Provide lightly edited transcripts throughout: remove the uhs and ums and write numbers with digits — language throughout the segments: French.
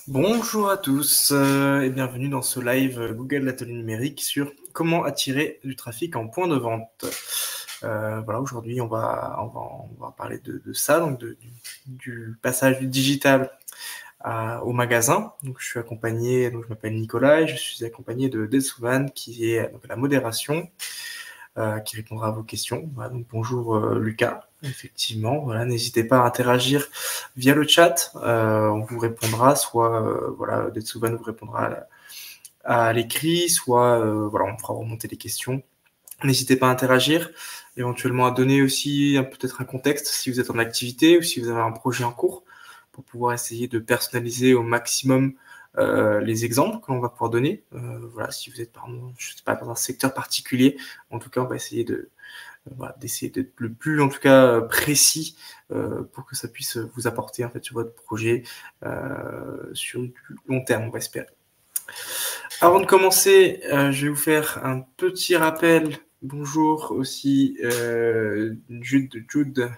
Bonjour à tous et bienvenue dans ce live Google l'atelier numérique sur comment attirer du trafic en point de vente. Voilà, aujourd'hui on va parler de ça, donc du passage du digital au magasin. Donc je suis accompagné, donc je m'appelle Nicolas et je suis accompagné de Delsouvan qui est donc à la modération, qui répondra à vos questions. Voilà, donc bonjour Lucas. Effectivement, voilà, n'hésitez pas à interagir via le chat. On vous répondra, soit voilà, Detsouvan vous répondra à l'écrit, soit voilà, on fera remonter les questions. N'hésitez pas à interagir, éventuellement à donner aussi peut-être un contexte si vous êtes en activité ou si vous avez un projet en cours, pour pouvoir essayer de personnaliser au maximum les exemples que l'on va pouvoir donner. Voilà, si vous êtes je sais pas, dans un secteur particulier, en tout cas, on va essayer voilà, d'essayer d'être le plus, en tout cas, précis pour que ça puisse vous apporter en fait sur votre projet sur du long terme, on va espérer. Avant de commencer, je vais vous faire un petit rappel. Bonjour aussi Jude.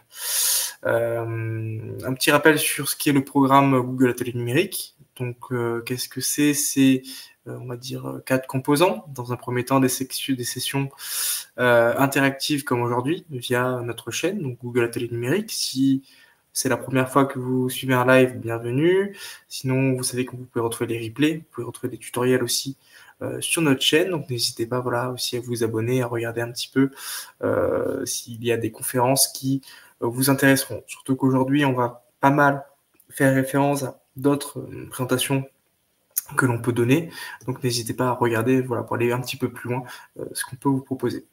Un petit rappel sur ce qu'est le programme Google Atelier Numérique. Donc, qu'est-ce que c'est? C'est, on va dire, 4 composants. Dans un premier temps, des sessions interactives comme aujourd'hui via notre chaîne, donc Google Atelier Numérique. Si c'est la première fois que vous suivez un live, bienvenue. Sinon, vous savez que vous pouvez retrouver les replays, vous pouvez retrouver des tutoriels aussi sur notre chaîne. Donc, n'hésitez pas, voilà, aussi à vous abonner, à regarder un petit peu s'il y a des conférences qui vous intéresseront. Surtout qu'aujourd'hui, on va pas mal faire référence à d'autres présentations que l'on peut donner. Donc, n'hésitez pas à regarder, voilà, pour aller un petit peu plus loin, ce qu'on peut vous proposer.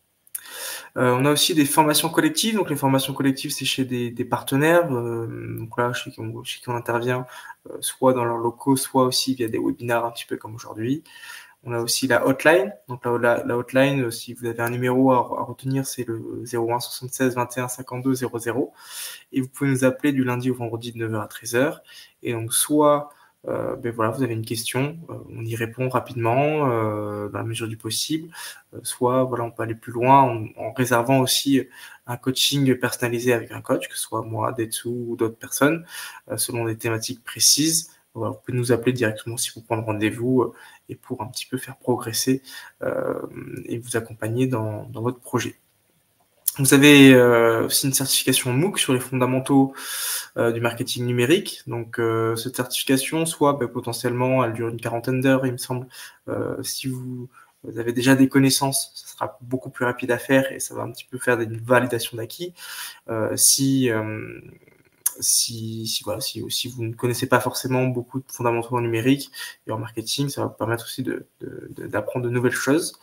On a aussi des formations collectives. Donc les formations collectives, c'est chez des partenaires, donc là, chez qui on intervient, soit dans leurs locaux, soit aussi via des webinars un petit peu comme aujourd'hui. On a aussi la hotline. Donc la hotline, si vous avez un numéro à retenir, c'est le 01 76 21 52 00. Et vous pouvez nous appeler du lundi au vendredi de 9h à 13h. Et donc soit voilà, vous avez une question, on y répond rapidement dans la mesure du possible. Soit voilà, on peut aller plus loin en réservant aussi un coaching personnalisé avec un coach, que ce soit moi, Detsu ou d'autres personnes, selon des thématiques précises. Voilà, vous pouvez nous appeler directement si vous prenez rendez-vous et pour un petit peu faire progresser et vous accompagner dans votre projet. Vous avez aussi une certification MOOC sur les fondamentaux du marketing numérique. Donc, cette certification, soit potentiellement, elle dure une quarantaine d'heures, il me semble. Si vous avez déjà des connaissances, ça sera beaucoup plus rapide à faire et ça va un petit peu faire une validation d'acquis. Si vous ne connaissez pas forcément beaucoup de fondamentaux en numérique et en marketing, ça va vous permettre aussi d'apprendre de nouvelles choses.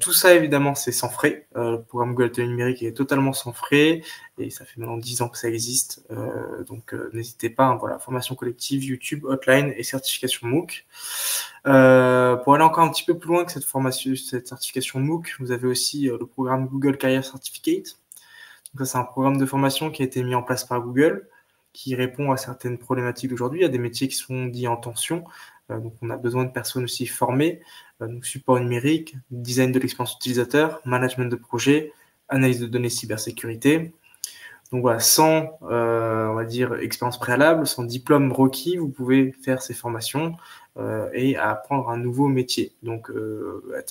Tout ça, évidemment, c'est sans frais. Le programme Google Atelier Numérique est totalement sans frais et ça fait maintenant 10 ans que ça existe. Donc, n'hésitez pas. Hein, voilà, formation collective, YouTube, hotline et certification MOOC. Pour aller encore un petit peu plus loin que cette certification MOOC, vous avez aussi le programme Google Career Certificate. Donc ça, c'est un programme de formation qui a été mis en place par Google, qui répond à certaines problématiques d'aujourd'hui. Il y a des métiers qui sont dits en tension, donc on a besoin de personnes aussi formées, donc support numérique, design de l'expérience utilisateur, management de projet, analyse de données cybersécurité. Donc voilà, sans, on va dire, expérience préalable, sans diplôme requis, vous pouvez faire ces formations et apprendre un nouveau métier. Donc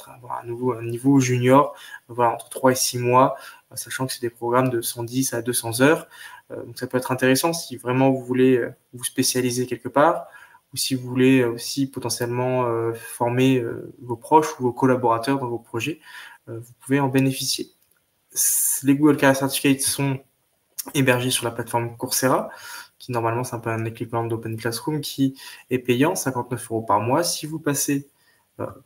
avoir un niveau junior, voilà, entre 3 et 6 mois, sachant que c'est des programmes de 110 à 200 heures. Donc ça peut être intéressant si vraiment vous voulez vous spécialiser quelque part ou si vous voulez aussi potentiellement former vos proches ou vos collaborateurs dans vos projets, vous pouvez en bénéficier. Les Google Career Certificates sont hébergés sur la plateforme Coursera, qui normalement c'est un peu un équivalent d'Open Classroom, qui est payant, 59 € par mois. Si vous passez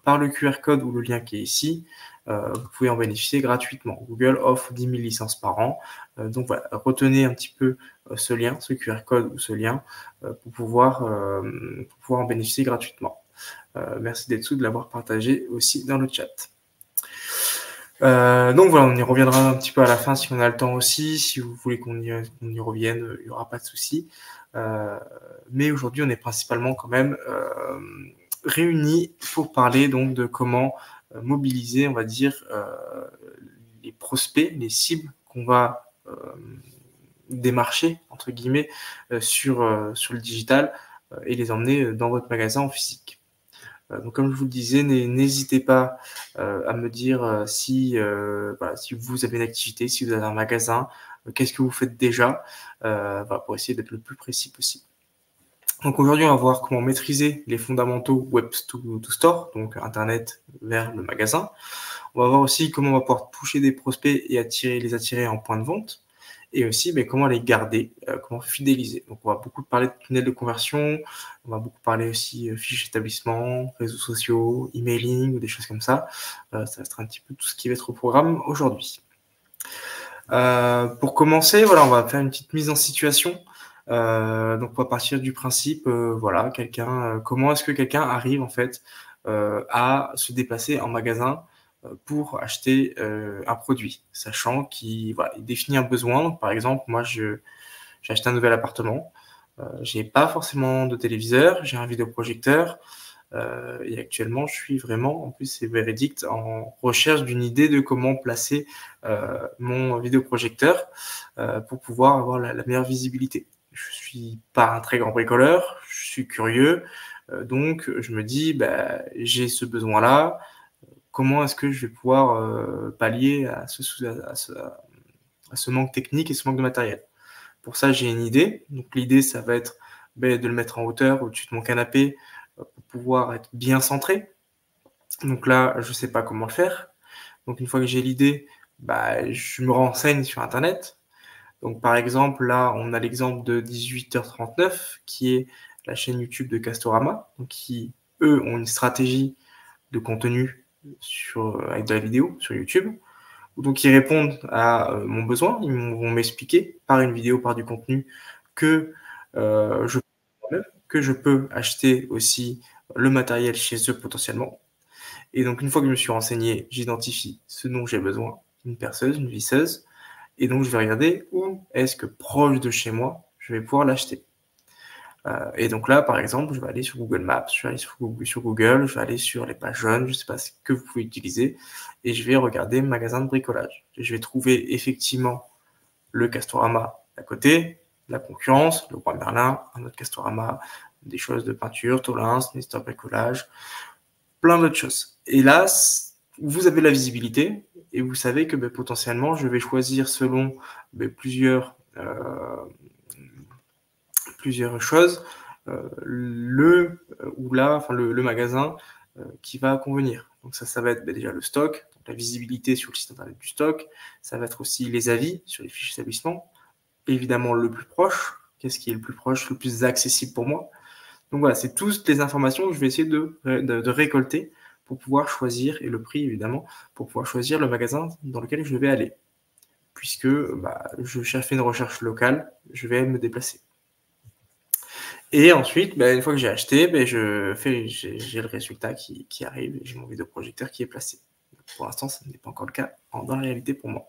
par le QR code ou le lien qui est ici, vous pouvez en bénéficier gratuitement. Google offre 10 000 licences par an. Donc voilà, retenez un petit peu ce lien, ce QR code ou ce lien pour pouvoir en bénéficier gratuitement. Merci Detsu de l'avoir partagé aussi dans le chat. Donc voilà, on y reviendra un petit peu à la fin si on a le temps aussi. Si vous voulez qu'on y revienne, il n'y aura pas de souci. Mais aujourd'hui, on est principalement quand même réunis pour parler donc de comment mobiliser, on va dire, les prospects, les cibles qu'on va démarcher, entre guillemets, sur le digital et les emmener dans votre magasin en physique. Donc, comme je vous le disais, n'hésitez pas à me dire si vous avez une activité, si vous avez un magasin, qu'est-ce que vous faites déjà, pour essayer d'être le plus précis possible. Donc aujourd'hui, on va voir comment maîtriser les fondamentaux Web to Store, donc Internet vers le magasin. On va voir aussi comment on va pouvoir toucher des prospects et les attirer en point de vente. Et aussi comment les garder, comment fidéliser. Donc on va beaucoup parler de tunnel de conversion, on va beaucoup parler aussi fiches d'établissement, réseaux sociaux, emailing ou des choses comme ça. Ça va être un petit peu tout ce qui va être au programme aujourd'hui. Pour commencer, on va faire une petite mise en situation. Donc on va partir du principe, comment est-ce que quelqu'un arrive en fait à se déplacer en magasin pour acheter un produit, sachant qu'il définit un besoin. Donc, par exemple, moi, j'ai acheté un nouvel appartement. J'ai pas forcément de téléviseur, j'ai un vidéoprojecteur. Et actuellement, je suis vraiment, en plus c'est véridique, en recherche d'une idée de comment placer mon vidéoprojecteur pour pouvoir avoir la meilleure visibilité. Je suis pas un très grand bricoleur, je suis curieux, donc je me dis, j'ai ce besoin-là, comment est-ce que je vais pouvoir pallier à ce manque technique et ce manque de matériel. Pour ça, j'ai une idée. Donc l'idée, ça va être de le mettre en hauteur au-dessus de mon canapé pour pouvoir être bien centré. Donc là, je ne sais pas comment le faire. Donc une fois que j'ai l'idée, je me renseigne sur Internet. Donc par exemple, là, on a l'exemple de 18h39, qui est la chaîne YouTube de Castorama, donc qui, eux, ont une stratégie de contenu avec de la vidéo sur YouTube. Donc ils répondent à mon besoin, ils vont m'expliquer par une vidéo, par du contenu que je peux acheter aussi le matériel chez eux potentiellement. Et donc une fois que je me suis renseigné, j'identifie ce dont j'ai besoin, une perceuse, une visseuse, et donc je vais regarder où est-ce que proche de chez moi, je vais pouvoir l'acheter. Et donc là, par exemple, je vais aller sur Google Maps, je vais aller sur Google, je vais aller sur les pages jaunes, je ne sais pas ce que vous pouvez utiliser, et je vais regarder magasin de bricolage. Et je vais trouver effectivement le Castorama à côté, la concurrence, le Roi Merlin, un autre Castorama, des choses de peinture, Tolins, Mister Bricolage, plein d'autres choses. Et là, vous avez la visibilité et vous savez que potentiellement, je vais choisir selon plusieurs choses, le magasin qui va convenir. Donc ça va être déjà le stock, donc la visibilité sur le site internet du stock, ça va être aussi les avis sur les fiches d'établissement, évidemment le plus proche, qu'est-ce qui est le plus proche, le plus accessible pour moi. Donc voilà, c'est toutes les informations que je vais essayer de récolter pour pouvoir choisir, et le prix évidemment, pour pouvoir choisir le magasin dans lequel je vais aller. Puisque je fais une recherche locale, je vais me déplacer. Et ensuite, une fois que j'ai acheté, j'ai le résultat qui arrive, j'ai mon vidéoprojecteur qui est placé. Pour l'instant, ça n'est pas encore le cas dans la réalité pour moi.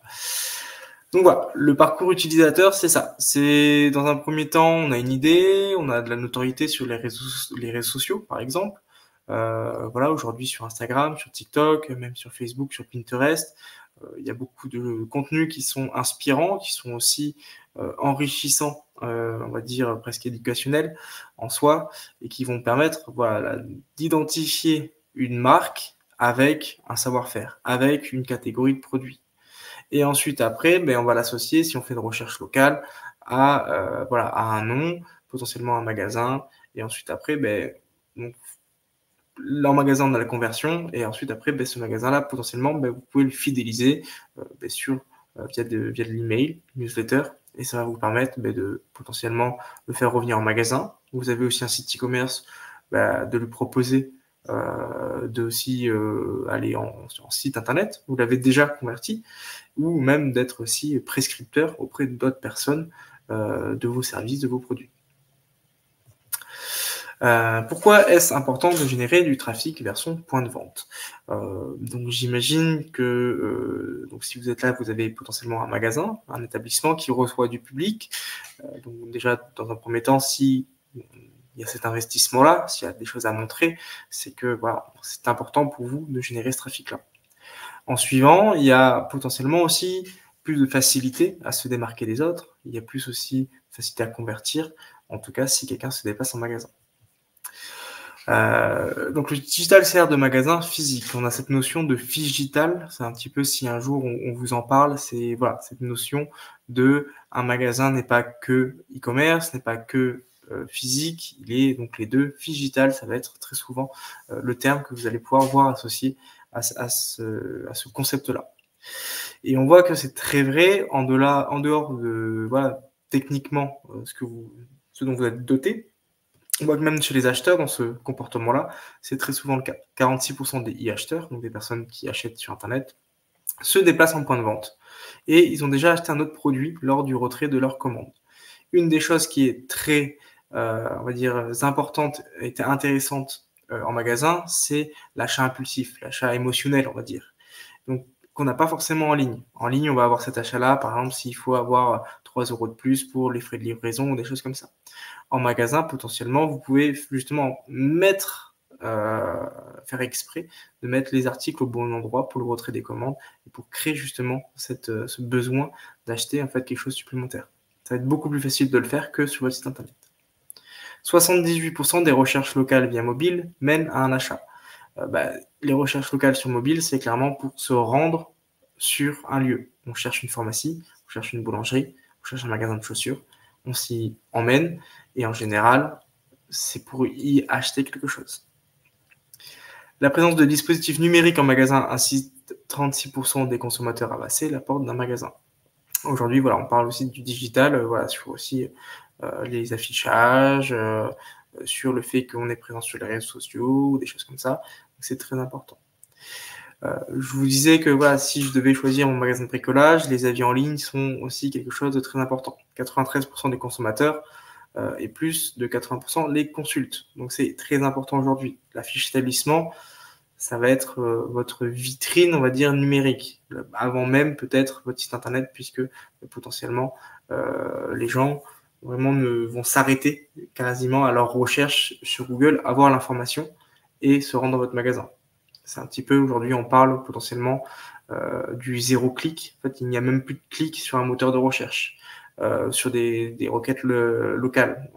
Donc voilà, le parcours utilisateur, c'est ça. C'est dans un premier temps, on a une idée, on a de la notoriété sur les réseaux sociaux, par exemple. Aujourd'hui sur Instagram, sur TikTok, même sur Facebook, sur Pinterest, il y a beaucoup de contenus qui sont inspirants, qui sont aussi enrichissants, on va dire presque éducationnels en soi, et qui vont permettre d'identifier une marque avec un savoir-faire, avec une catégorie de produits. Et ensuite, après, on va l'associer, si on fait une recherche locale, à un nom, potentiellement un magasin. Et ensuite, après, en magasin, on a la conversion. Et ensuite, après, ce magasin-là, potentiellement, vous pouvez le fidéliser via de l'email, newsletter. Et ça va vous permettre de potentiellement le faire revenir en magasin. Vous avez aussi un site e-commerce, de lui proposer de aussi aller en site internet, vous l'avez déjà converti, ou même d'être aussi prescripteur auprès d'autres personnes de vos services, de vos produits. Pourquoi est-ce important de générer du trafic vers son point de vente? Donc j'imagine que si vous êtes là, vous avez potentiellement un magasin, un établissement qui reçoit du public. Donc déjà, dans un premier temps, si il y a cet investissement-là, s'il y a des choses à montrer, c'est que c'est important pour vous de générer ce trafic-là. En suivant, il y a potentiellement aussi plus de facilité à se démarquer des autres. Il y a plus aussi de facilité à convertir, en tout cas si quelqu'un se déplace en magasin. Donc le digital sert de magasin physique. On a cette notion de figital. C'est un petit peu, si un jour on vous en parle, c'est voilà, cette notion de un magasin n'est pas que e-commerce, n'est pas que physique. Il est donc les deux. Figital, ça va être très souvent le terme que vous allez pouvoir voir associé à ce concept-là. Et on voit que c'est très vrai en dehors de voilà techniquement ce dont vous êtes doté. On voit que même chez les acheteurs, dans ce comportement-là, c'est très souvent le cas. 46% des e-acheteurs, donc des personnes qui achètent sur Internet, se déplacent en point de vente. Et ils ont déjà acheté un autre produit lors du retrait de leur commande. Une des choses qui est très, on va dire, importante et intéressante en magasin, c'est l'achat impulsif, l'achat émotionnel, on va dire. Donc, qu'on n'a pas forcément en ligne. En ligne, on va avoir cet achat-là, par exemple, s'il faut avoir 3 € de plus pour les frais de livraison ou des choses comme ça. En magasin, potentiellement, vous pouvez justement faire exprès de mettre les articles au bon endroit pour le retrait des commandes et pour créer justement ce besoin d'acheter en fait quelque chose de supplémentaire. Ça va être beaucoup plus facile de le faire que sur votre site internet. 78% des recherches locales via mobile mènent à un achat. Les recherches locales sur mobile, c'est clairement pour se rendre sur un lieu. On cherche une pharmacie, on cherche une boulangerie, on cherche un magasin de chaussures, on s'y emmène et en général, c'est pour y acheter quelque chose. La présence de dispositifs numériques en magasin incite 36% des consommateurs à passer la porte d'un magasin. Aujourd'hui, voilà, on parle aussi du digital, sur aussi les affichages, sur le fait qu'on est présent sur les réseaux sociaux, des choses comme ça. C'est très important. Je vous disais que voilà, si je devais choisir mon magasin de bricolage, les avis en ligne sont aussi quelque chose de très important. 93% des consommateurs et plus de 80% les consultent. Donc c'est très important aujourd'hui. La fiche établissement, ça va être votre vitrine, on va dire, numérique. Avant même peut-être votre site internet, puisque potentiellement les gens vraiment vont s'arrêter quasiment à leur recherche sur Google, avoir l'information et se rendre dans votre magasin. C'est un petit peu, aujourd'hui, on parle potentiellement du zéro clic. En fait, il n'y a même plus de clic sur un moteur de recherche, sur des requêtes locales.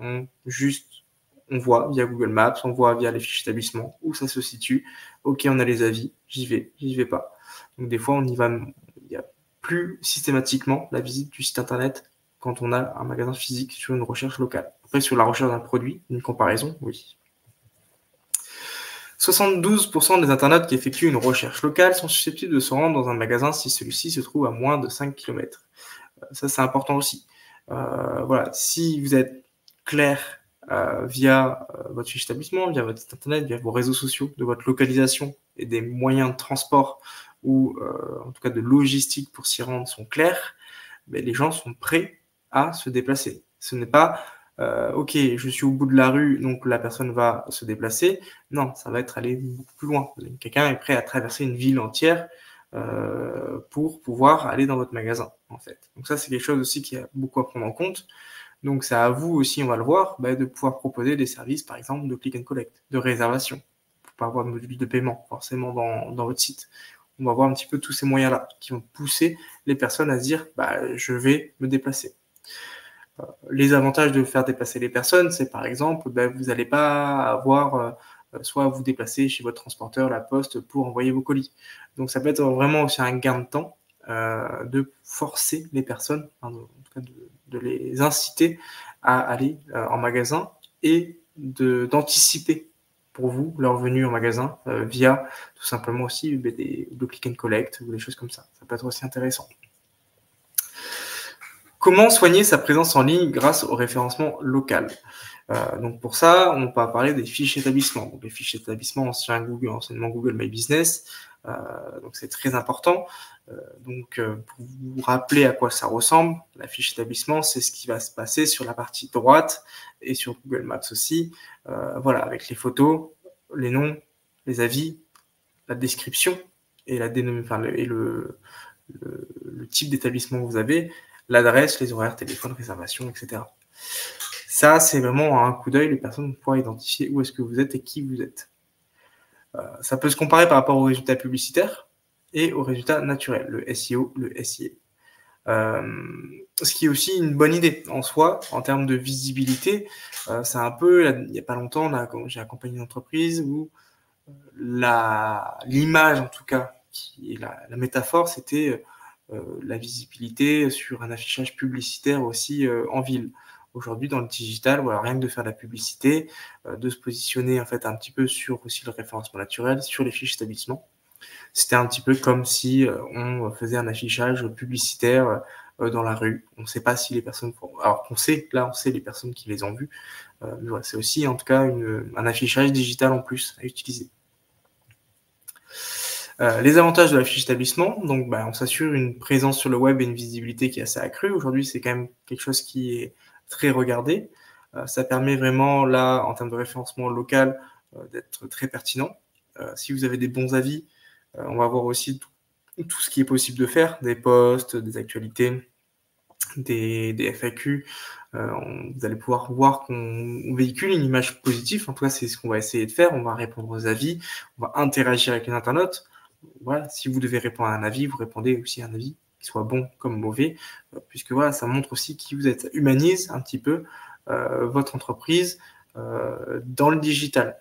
On voit via Google Maps, on voit via les fiches d'établissement où ça se situe. Ok, on a les avis, j'y vais pas. Donc des fois, on y va, il n'y a plus systématiquement la visite du site internet quand on a un magasin physique sur une recherche locale. Après, sur la recherche d'un produit, une comparaison, oui. 72% des internautes qui effectuent une recherche locale sont susceptibles de se rendre dans un magasin si celui-ci se trouve à moins de 5 km. Ça, c'est important aussi. Voilà, si vous êtes clair via votre fiche d'établissement, via votre site internet, via vos réseaux sociaux, de votre localisation et des moyens de transport ou en tout cas de logistique pour s'y rendre sont clairs, mais les gens sont prêts à se déplacer. Ce n'est pas ok, je suis au bout de la rue, donc la personne va se déplacer. Non, ça va être aller beaucoup plus loin. Quelqu'un est prêt à traverser une ville entière pour pouvoir aller dans votre magasin, en fait. Donc ça, c'est quelque chose aussi qui a beaucoup à prendre en compte. Donc c'est à vous aussi, on va le voir, de pouvoir proposer des services, par exemple, de click and collect, de réservation, pour pas avoir de module de paiement forcément dans votre site. On va voir un petit peu tous ces moyens-là qui vont pousser les personnes à se dire je vais me déplacer. Les avantages de faire déplacer les personnes, c'est par exemple, vous n'allez pas avoir soit à vous déplacer chez votre transporteur, la poste, pour envoyer vos colis. Donc ça peut être vraiment aussi un gain de temps de forcer les personnes, en tout cas de les inciter à aller en magasin et d'anticiper pour vous leur venue en magasin via tout simplement aussi de click and collect ou des choses comme ça. Ça peut être aussi intéressant. Comment soigner sa présence en ligne grâce au référencement local? Donc pour ça, on va parler des fiches établissements. Donc les fiches établissements anciennement Google My Business. Donc c'est très important. Pour vous rappeler à quoi ça ressemble, la fiche établissement, c'est ce qui va se passer sur la partie droite et sur Google Maps aussi. Avec les photos, les noms, les avis, la description et le type d'établissement que vous avez, l'adresse, les horaires, téléphone, réservation, etc. Ça, c'est vraiment à un coup d'œil, les personnes vont pouvoir identifier où est-ce que vous êtes et qui vous êtes. Ça peut se comparer par rapport aux résultats publicitaires et aux résultats naturels, le SEO, le SIA. Ce qui est aussi une bonne idée en soi, en termes de visibilité. C'est un peu, il n'y a pas longtemps, j'ai accompagné une entreprise où l'image, en tout cas, qui est la métaphore, c'était la visibilité sur un affichage publicitaire aussi en ville. Aujourd'hui, dans le digital, voilà, rien que de faire de la publicité, de se positionner en fait un petit peu sur aussi le référencement naturel, sur les fiches d'établissement. C'était un petit peu comme si on faisait un affichage publicitaire dans la rue. On ne sait pas si les personnes... Alors on sait les personnes qui les ont vues. Mais voilà, c'est aussi en tout cas un affichage digital en plus à utiliser. Les avantages de la fiche établissement, donc on s'assure une présence sur le web et une visibilité qui est assez accrue. Aujourd'hui, c'est quand même quelque chose qui est très regardé. Ça permet vraiment, là, en termes de référencement local, d'être très pertinent. Si vous avez des bons avis, on va voir aussi tout ce qui est possible de faire, des posts, des actualités, des FAQ. Vous allez pouvoir voir qu'on véhicule une image positive. En tout cas, c'est ce qu'on va essayer de faire. On va répondre aux avis, on va interagir avec les internautes. Voilà, si vous devez répondre à un avis, vous répondez aussi à un avis, qui soit bon comme mauvais, puisque voilà, ça montre aussi qui vous êtes. Ça humanise un petit peu votre entreprise dans le digital.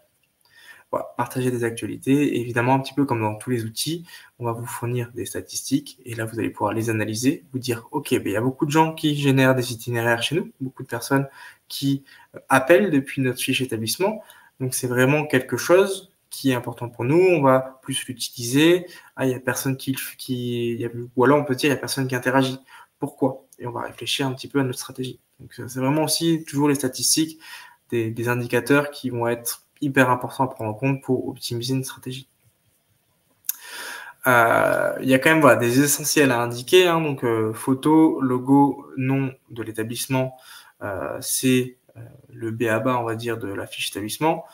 Voilà, partager des actualités, évidemment, un petit peu comme dans tous les outils, on va vous fournir des statistiques, et là, vous allez pouvoir les analyser, vous dire, OK, il y a beaucoup de gens qui génèrent des itinéraires chez nous, beaucoup de personnes qui appellent depuis notre fiche établissement, donc c'est vraiment quelque chose qui est important pour nous, on va plus l'utiliser, il y a personne ou alors on peut dire, il y a personne qui interagit. Pourquoi? Et on va réfléchir un petit peu à notre stratégie. Donc c'est vraiment aussi toujours les statistiques, des indicateurs qui vont être hyper importants à prendre en compte pour optimiser une stratégie. Il y a quand même des essentiels à indiquer, donc photo, logo, nom de l'établissement, c'est le b.a.-ba, on va dire, de la fiche établissement.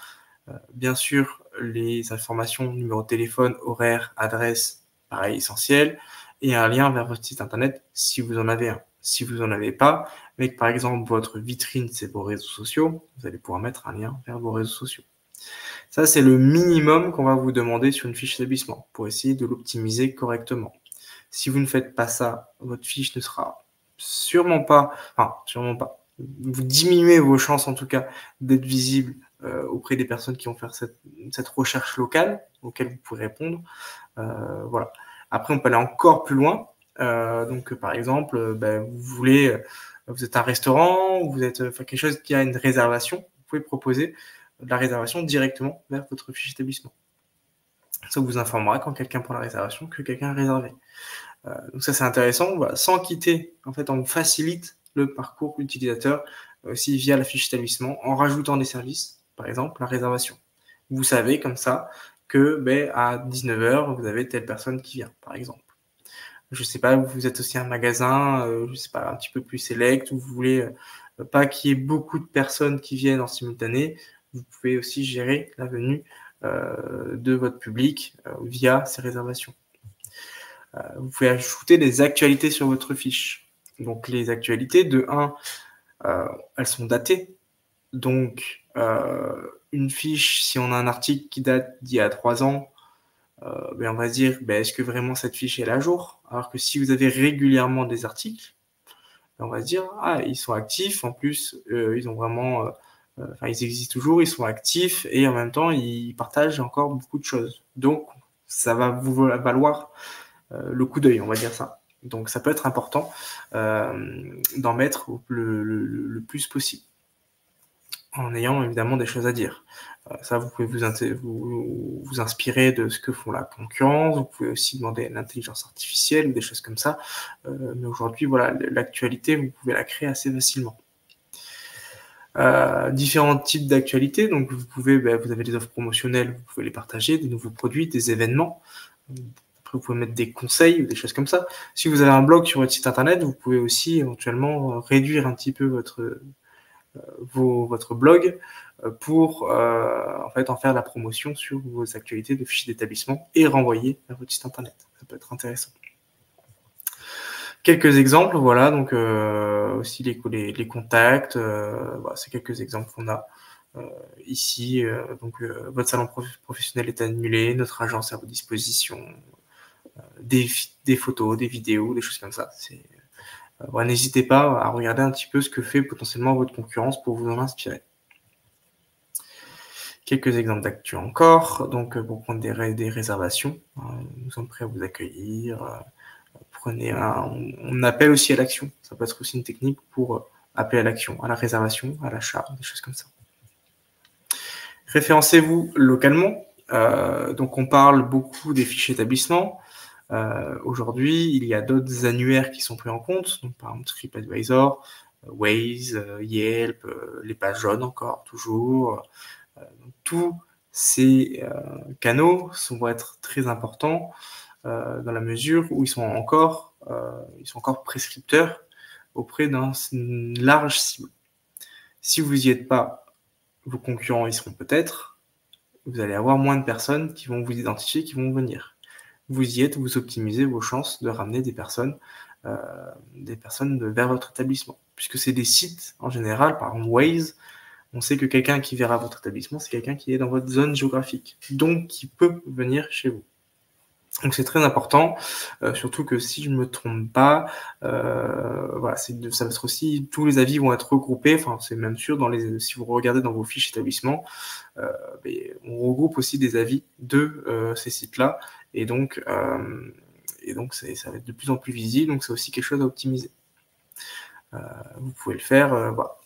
Bien sûr, les informations, numéro de téléphone, horaire, adresse, pareil, essentiel, et un lien vers votre site internet si vous en avez un. Si vous n'en avez pas, mais que par exemple votre vitrine, c'est vos réseaux sociaux, vous allez pouvoir mettre un lien vers vos réseaux sociaux. Ça, c'est le minimum qu'on va vous demander sur une fiche d'établissement pour essayer de l'optimiser correctement. Si vous ne faites pas ça, votre fiche ne sera sûrement pas, vous diminuez vos chances en tout cas d'être visible auprès des personnes qui vont faire cette recherche locale auquel vous pouvez répondre. Voilà. Après, on peut aller encore plus loin. Donc, par exemple, vous êtes un restaurant, vous êtes quelque chose qui a une réservation, vous pouvez proposer de la réservation directement vers votre fiche d'établissement. Ça vous informera quand quelqu'un prend la réservation que quelqu'un a réservé. Donc ça, c'est intéressant. Voilà. Sans quitter, en fait, on facilite le parcours utilisateur aussi via la fiche d'établissement en rajoutant des services, par exemple la réservation. Vous savez comme ça que à 19h, vous avez telle personne qui vient, par exemple. Je sais pas, vous êtes aussi un magasin, je sais pas, un petit peu plus select, ou vous voulez pas qu'il y ait beaucoup de personnes qui viennent en simultané, vous pouvez aussi gérer la venue de votre public via ces réservations. Vous pouvez ajouter des actualités sur votre fiche. Donc les actualités, de 1, elles sont datées. Donc une fiche, si on a un article qui date d'il y a 3 ans, on va se dire, est-ce que vraiment cette fiche est à jour? Alors que si vous avez régulièrement des articles, on va se dire, ils sont actifs, en plus, ils ont vraiment, ils existent toujours, ils sont actifs, et en même temps, ils partagent encore beaucoup de choses. Donc, ça va vous valoir le coup d'œil, on va dire ça. Donc, ça peut être important d'en mettre le plus possible, en ayant évidemment des choses à dire. Ça, vous pouvez vous inspirer de ce que font la concurrence, vous pouvez aussi demander à l'intelligence artificielle ou des choses comme ça. Mais aujourd'hui, voilà, l'actualité, vous pouvez la créer assez facilement. Différents types d'actualités, donc vous avez des offres promotionnelles, vous pouvez les partager, des nouveaux produits, des événements. Après, vous pouvez mettre des conseils ou des choses comme ça. Si vous avez un blog sur votre site internet, vous pouvez aussi éventuellement réduire un petit peu votre blog pour en faire la promotion sur vos actualités de fichiers d'établissement et renvoyer vers votre site internet. Ça peut être intéressant. Quelques exemples, voilà, donc aussi les contacts, c'est quelques exemples qu'on a ici. Votre salon professionnel est annulé, notre agence est à vos dispositions, des photos, des vidéos, des choses comme ça. Voilà, n'hésitez pas à regarder un petit peu ce que fait potentiellement votre concurrence pour vous en inspirer. Quelques exemples d'actu encore. Donc, pour prendre des réservations, nous sommes prêts à vous accueillir. On appelle aussi à l'action. Ça peut être aussi une technique pour appeler à l'action, à la réservation, à l'achat, des choses comme ça. Référencez-vous localement. Donc, on parle beaucoup des fiches établissements. Aujourd'hui, il y a d'autres annuaires qui sont pris en compte. Donc, par exemple, TripAdvisor, Waze, Yelp, les pages jaunes encore, toujours. Tous ces canaux vont être très importants dans la mesure où ils sont encore prescripteurs auprès d'une large cible. Si vous n'y êtes pas, vos concurrents y seront peut-être. Vous allez avoir moins de personnes qui vont vous identifier, qui vont venir. Vous y êtes, vous optimisez vos chances de ramener des personnes vers votre établissement. Puisque c'est des sites, en général, par exemple Waze, on sait que quelqu'un qui verra votre établissement, c'est quelqu'un qui est dans votre zone géographique, donc qui peut venir chez vous. Donc c'est très important, surtout que si je ne me trompe pas, voilà, ça va être aussi, tous les avis vont être regroupés, enfin c'est même sûr, si vous regardez dans vos fiches établissement, on regroupe aussi des avis de ces sites-là, et donc ça va être de plus en plus visible, donc c'est aussi quelque chose à optimiser. Vous pouvez le faire voilà,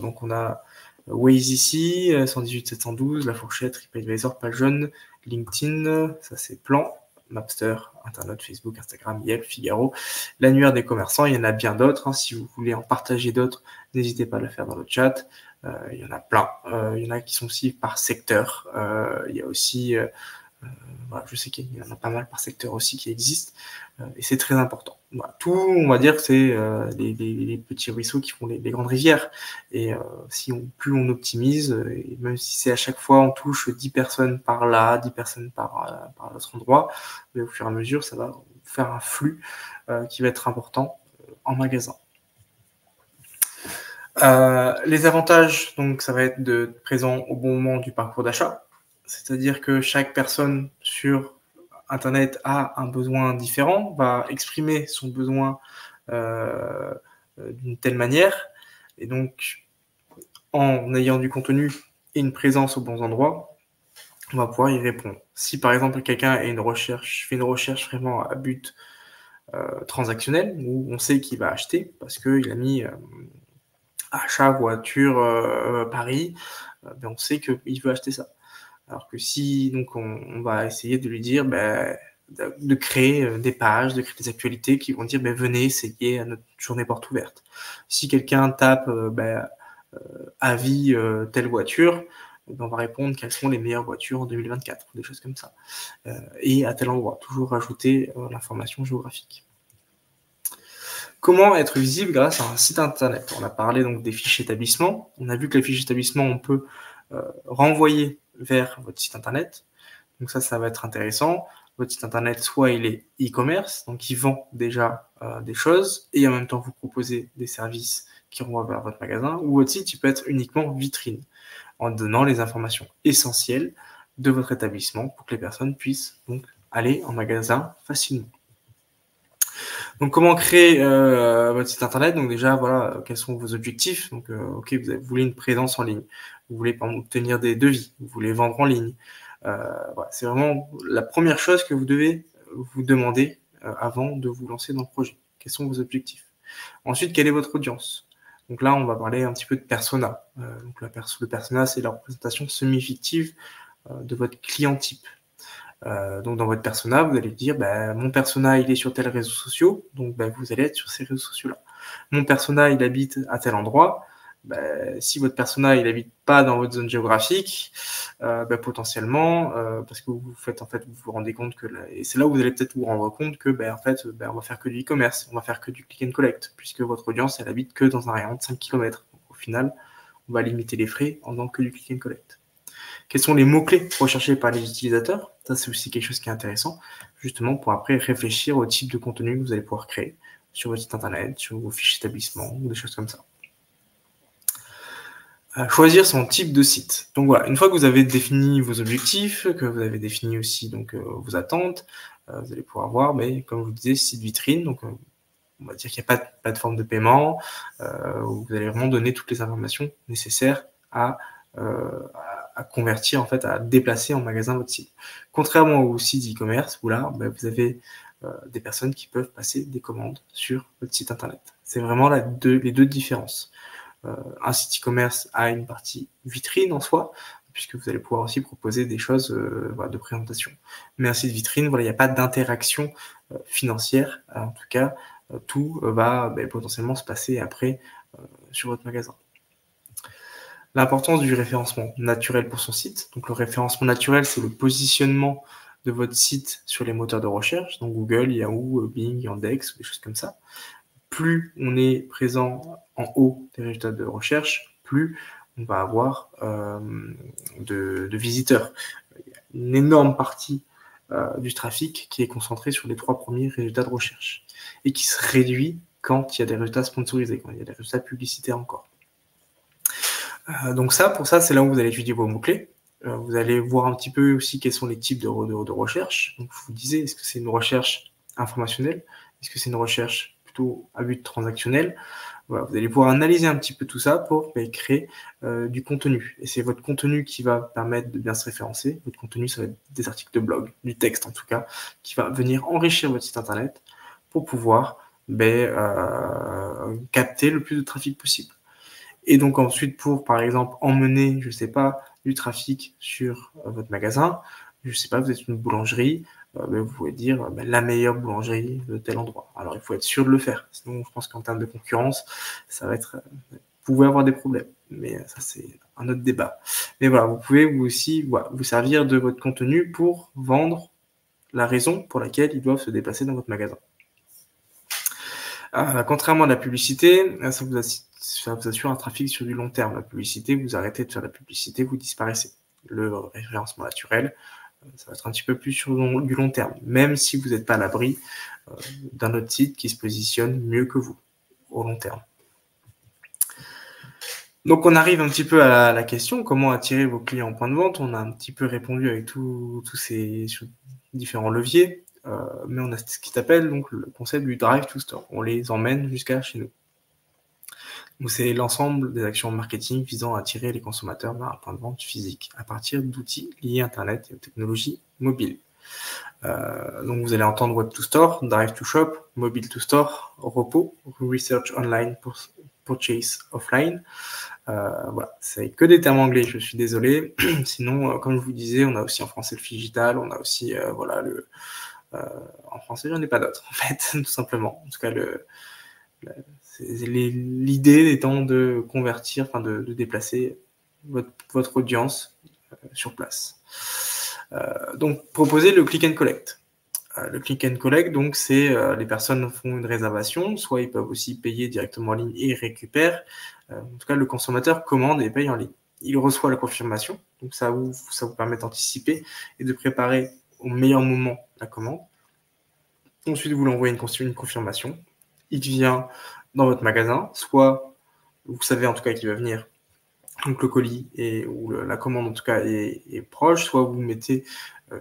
donc on a Waze ici, 118 712, La Fourchette, TripAdvisor, Page Jaune, LinkedIn, ça c'est Plan, Mapster, Internet, Facebook, Instagram, Yelp, Figaro, l'annuaire des commerçants, il y en a bien d'autres. Si vous voulez en partager d'autres, n'hésitez pas à le faire dans le chat. Il y en a plein. Il y en a qui sont aussi par secteur. Il y a aussi, voilà, je sais qu'il y en a pas mal par secteur aussi qui existent. Et c'est très important. Voilà, tout, on va dire que c'est les petits ruisseaux qui font les grandes rivières. Et plus on optimise, et même si c'est à chaque fois on touche 10 personnes par là, 10 personnes par l'autre endroit, mais au fur et à mesure, ça va faire un flux qui va être important en magasin. Les avantages, donc, ça va être d'être présent au bon moment du parcours d'achat. C'est-à-dire que chaque personne sur Internet a un besoin différent, va exprimer son besoin d'une telle manière. Et donc, en ayant du contenu et une présence aux bons endroits, on va pouvoir y répondre. Si par exemple quelqu'un fait une recherche vraiment à but transactionnel, où on sait qu'il va acheter parce qu'il a mis achat, voiture, Paris, on sait qu'il veut acheter ça. Alors que si donc on va essayer de lui dire de créer des pages, de créer des actualités qui vont dire venez essayer à notre journée porte ouverte. Si quelqu'un tape avis telle voiture, on va répondre quelles sont les meilleures voitures en 2024, des choses comme ça. Et à tel endroit, toujours rajouter l'information géographique. Comment être visible grâce à un site internet? On a parlé donc des fiches établissements. On a vu que les fiches établissements, on peut renvoyer vers votre site internet. Donc ça va être intéressant. Votre site internet, soit il est e-commerce, donc il vend déjà des choses, et en même temps vous proposez des services qui renvoient vers votre magasin, ou votre site il peut être uniquement vitrine, en donnant les informations essentielles de votre établissement pour que les personnes puissent donc aller en magasin facilement. Donc, comment créer votre site internet? Donc déjà, voilà, quels sont vos objectifs? Donc, ok, vous voulez une présence en ligne, vous voulez par exemple obtenir des devis, vous voulez vendre en ligne. Voilà, c'est vraiment la première chose que vous devez vous demander avant de vous lancer dans le projet. Quels sont vos objectifs? Ensuite, quelle est votre audience? Donc là, on va parler un petit peu de persona. Donc le persona, c'est la représentation semi-fictive de votre client type. Donc dans votre persona, vous allez dire mon persona il est sur tel réseau social, donc vous allez être sur ces réseaux sociaux-là. Mon persona il habite à tel endroit. Si votre persona il habite pas dans votre zone géographique, potentiellement parce que vous vous rendez compte que et c'est là où vous allez peut-être vous rendre compte que on va faire que du e-commerce, on va faire que du click and collect, puisque votre audience elle habite que dans un rayon de 5 km. Donc, au final, on va limiter les frais en faisant que du click and collect. Quels sont les mots-clés recherchés par les utilisateurs? Ça, c'est aussi quelque chose qui est intéressant, justement, pour après réfléchir au type de contenu que vous allez pouvoir créer sur votre site internet, sur vos fiches d'établissement, ou des choses comme ça. Choisir son type de site. Donc voilà, une fois que vous avez défini vos objectifs, que vous avez défini aussi donc vos attentes, vous allez pouvoir voir, comme je vous disais, site vitrine. Donc on va dire qu'il n'y a pas de plateforme de paiement, où vous allez vraiment donner toutes les informations nécessaires à convertir, en fait, à déplacer en magasin votre site. Contrairement au site e-commerce, où là, vous avez des personnes qui peuvent passer des commandes sur votre site internet. C'est vraiment les deux différences. Un site e-commerce a une partie vitrine en soi, puisque vous allez pouvoir aussi proposer des choses de présentation. Mais un site vitrine, il n'y a pas d'interaction financière. En tout cas, tout va potentiellement se passer après sur votre magasin. L'importance du référencement naturel pour son site. Donc le référencement naturel, c'est le positionnement de votre site sur les moteurs de recherche, donc Google, Yahoo, Bing, Yandex, des choses comme ça. Plus on est présent en haut des résultats de recherche, plus on va avoir de visiteurs. Il y a une énorme partie du trafic qui est concentré sur les 3 premiers résultats de recherche et qui se réduit quand il y a des résultats sponsorisés, quand il y a des résultats publicitaires encore. Donc pour ça, c'est là où vous allez étudier vos mots-clés. Vous allez voir un petit peu aussi quels sont les types de recherche. Donc, je vous disais, est-ce que c'est une recherche informationnelle? Est-ce que c'est une recherche plutôt à but transactionnel? Voilà, vous allez pouvoir analyser un petit peu tout ça pour créer du contenu. Et c'est votre contenu qui va permettre de bien se référencer. Votre contenu, ça va être des articles de blog, du texte en tout cas, qui va venir enrichir votre site internet pour pouvoir capter le plus de trafic possible. Et donc ensuite, pour, par exemple, emmener, je sais pas, du trafic sur votre magasin, je sais pas, vous êtes une boulangerie, vous pouvez dire la meilleure boulangerie de tel endroit. Alors, il faut être sûr de le faire. Sinon, je pense qu'en termes de concurrence, ça va être... vous pouvez avoir des problèmes. Mais ça, c'est un autre débat. Mais voilà, vous pouvez vous aussi vous servir de votre contenu pour vendre la raison pour laquelle ils doivent se déplacer dans votre magasin. Contrairement à la publicité, ça vous assure un trafic sur du long terme. La publicité, vous arrêtez de faire la publicité, vous disparaissez. Le référencement naturel, ça va être un petit peu plus sur du long terme, même si vous n'êtes pas à l'abri d'un autre site qui se positionne mieux que vous au long terme. Donc, on arrive un petit peu à la question, comment attirer vos clients en point de vente. On a un petit peu répondu avec tous ces sur différents leviers. Mais on a ce qui s'appelle donc le concept du drive to store. On les emmène jusqu'à chez nous. Donc c'est l'ensemble des actions marketing visant à attirer les consommateurs vers un point de vente physique à partir d'outils liés à Internet et aux technologies mobiles. Donc vous allez entendre Web to Store, Drive to Shop, Mobile to Store, Repos, Research Online, Purchase Offline. Voilà, c'est que des termes anglais, je suis désolé. Sinon, comme je vous disais, on a aussi en français le digital, on a aussi en français, j'en ai pas d'autres, en fait, tout simplement. En tout cas, l'idée étant de convertir, enfin de déplacer votre audience sur place. Donc, proposer le click and collect. Le click and collect, donc, c'est les personnes font une réservation, soit ils peuvent aussi payer directement en ligne et récupèrent. En tout cas, le consommateur commande et paye en ligne. Il reçoit la confirmation, donc ça vous permet d'anticiper et de préparer au meilleur moment la commande. Ensuite, vous lui envoyez une confirmation. Il vient dans votre magasin, soit vous savez en tout cas qu'il va venir, donc le colis ou la commande en tout cas est proche, soit vous mettez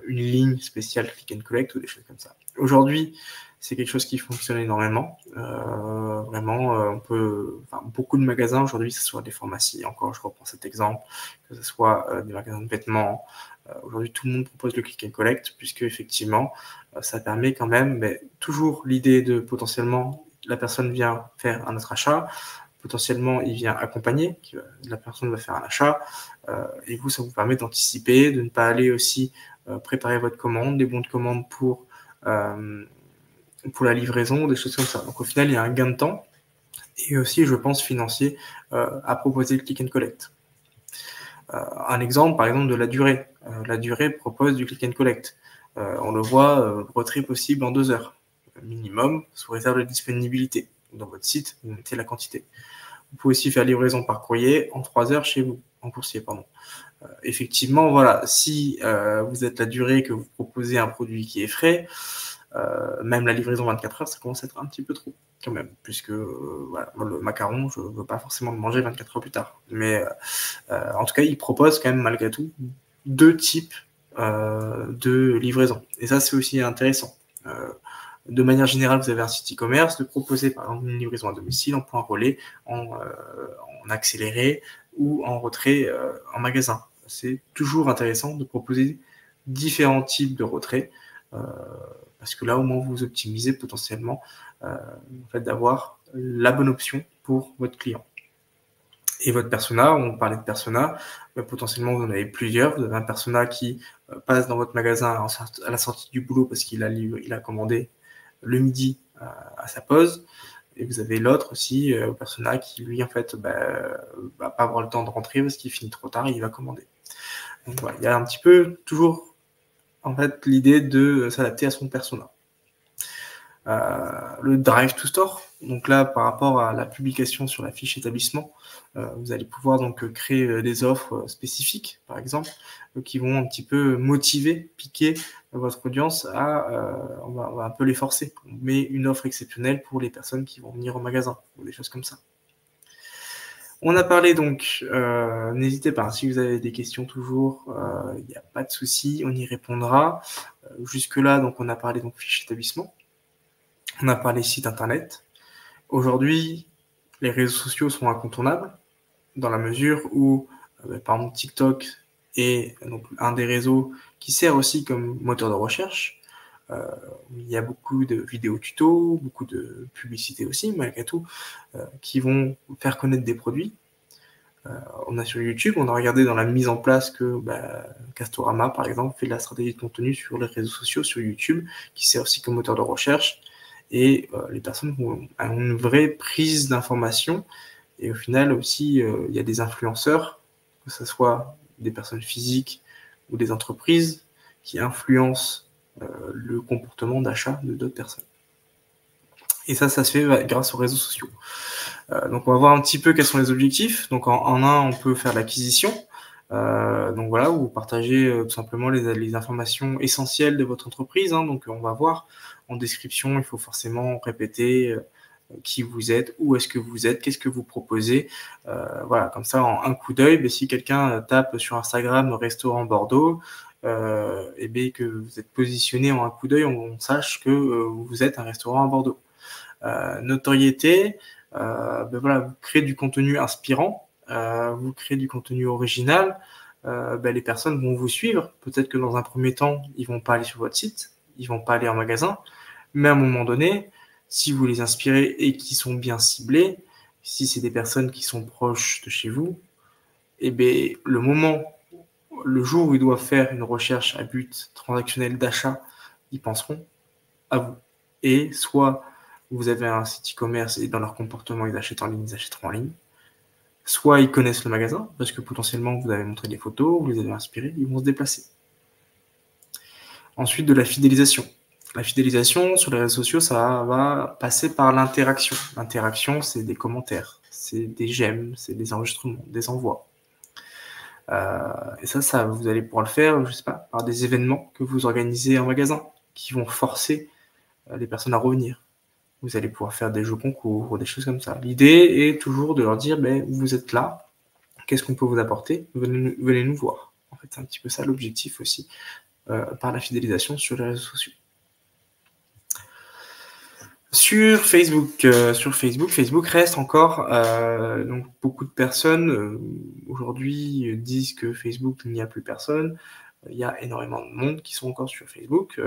une ligne spéciale click and collect ou des choses comme ça. Aujourd'hui, c'est quelque chose qui fonctionne énormément. Vraiment, beaucoup de magasins aujourd'hui, que ce soit des pharmacies, encore je reprends cet exemple, que ce soit des magasins de vêtements. Aujourd'hui, tout le monde propose le click and collect, puisque effectivement, ça permet quand même toujours l'idée de potentiellement la personne vient faire un autre achat, potentiellement il vient accompagner, la personne va faire un achat, et vous, ça vous permet d'anticiper, de ne pas aller aussi préparer votre commande, des bons de commande pour la livraison, des choses comme ça. Donc au final, il y a un gain de temps et aussi, je pense, financier à proposer le click and collect. Un exemple, par exemple, de la durée. La durée propose du click and collect. On le voit, retrait possible en 2 heures. Minimum, sous réserve de disponibilité. Dans votre site, vous mettez la quantité. Vous pouvez aussi faire livraison par courrier en 3 heures chez vous, en coursier, pardon. Effectivement, voilà, si vous êtes la durée que vous proposez un produit qui est frais, même la livraison 24 heures, ça commence à être un petit peu trop, quand même, puisque le macaron, je ne veux pas forcément le manger 24 heures plus tard. Mais en tout cas, il propose quand même, malgré tout, 2 types de livraison. Et ça, c'est aussi intéressant. de manière générale, vous avez un site e-commerce, de proposer par exemple une livraison à domicile en point relais, en accéléré ou en retrait en magasin. C'est toujours intéressant de proposer différents types de retraits parce que là, au moins, vous optimisez potentiellement le fait d'avoir la bonne option pour votre client. Et votre persona, on parlait de persona, potentiellement vous en avez plusieurs. Vous avez un persona qui passe dans votre magasin à la sortie du boulot parce qu'il a commandé le midi à sa pause. Et vous avez l'autre aussi, persona qui lui en fait va pas avoir le temps de rentrer parce qu'il finit trop tard et il va commander. Donc voilà, il y a un petit peu toujours en fait l'idée de s'adapter à son persona. Le drive to store, donc là par rapport à la publication sur la fiche établissement, vous allez pouvoir donc créer des offres spécifiques par exemple qui vont un petit peu motiver, piquer votre audience on va un peu les forcer. On met une offre exceptionnelle pour les personnes qui vont venir au magasin ou des choses comme ça. On a parlé donc, n'hésitez pas, si vous avez des questions toujours, il n'y a pas de souci, on y répondra. Jusque-là, donc on a parlé donc fiche établissement. On a parlé site internet. Aujourd'hui, les réseaux sociaux sont incontournables dans la mesure où, par exemple, TikTok est donc un des réseaux qui sert aussi comme moteur de recherche. Il y a beaucoup de vidéos tutos, beaucoup de publicités aussi, malgré tout, qui vont faire connaître des produits. On a sur YouTube, on a regardé dans la mise en place que Castorama, par exemple, fait de la stratégie de contenu sur les réseaux sociaux, sur YouTube, qui sert aussi comme moteur de recherche. Et les personnes ont une vraie prise d'information. Et au final aussi, il y a des influenceurs, que ce soit des personnes physiques ou des entreprises, qui influencent le comportement d'achat de d'autres personnes. Et ça se fait grâce aux réseaux sociaux. Donc on va voir un petit peu quels sont les objectifs. Donc en un, on peut faire l'acquisition. Donc voilà, vous partagez tout simplement les informations essentielles de votre entreprise. Donc on va voir en description, il faut forcément répéter qui vous êtes, où est-ce que vous êtes, qu'est-ce que vous proposez. Voilà, comme ça, en un coup d'œil, si quelqu'un tape sur Instagram restaurant Bordeaux, et bien que vous êtes positionné en un coup d'œil, on sache que vous êtes un restaurant à Bordeaux. Notoriété, voilà, vous créez du contenu inspirant, vous créez du contenu original, les personnes vont vous suivre. Peut-être que dans un premier temps, ils vont pas aller sur votre site, ils vont pas aller en magasin, mais à un moment donné, si vous les inspirez et qui sont bien ciblés, si c'est des personnes qui sont proches de chez vous, et bien le jour où ils doivent faire une recherche à but transactionnel d'achat, ils penseront à vous. Et soit vous avez un site e-commerce et dans leur comportement, ils achètent en ligne, ils achèteront en ligne. Soit ils connaissent le magasin, parce que potentiellement vous avez montré des photos, vous les avez inspirés, ils vont se déplacer. Ensuite, de la fidélisation. La fidélisation sur les réseaux sociaux, ça va passer par l'interaction. L'interaction, c'est des commentaires, c'est des j'aime, c'est des enregistrements, des envois. Et ça, vous allez pouvoir le faire, je sais pas, par des événements que vous organisez en magasin, qui vont forcer les personnes à revenir. Vous allez pouvoir faire des jeux concours, des choses comme ça. L'idée est toujours de leur dire, vous êtes là, qu'est-ce qu'on peut vous apporter, venez nous voir. En fait, c'est un petit peu ça l'objectif aussi, par la fidélisation sur les réseaux sociaux. Sur Facebook, Facebook reste encore, donc beaucoup de personnes aujourd'hui disent que Facebook, il n'y a plus personne. Il y a énormément de monde qui sont encore sur Facebook.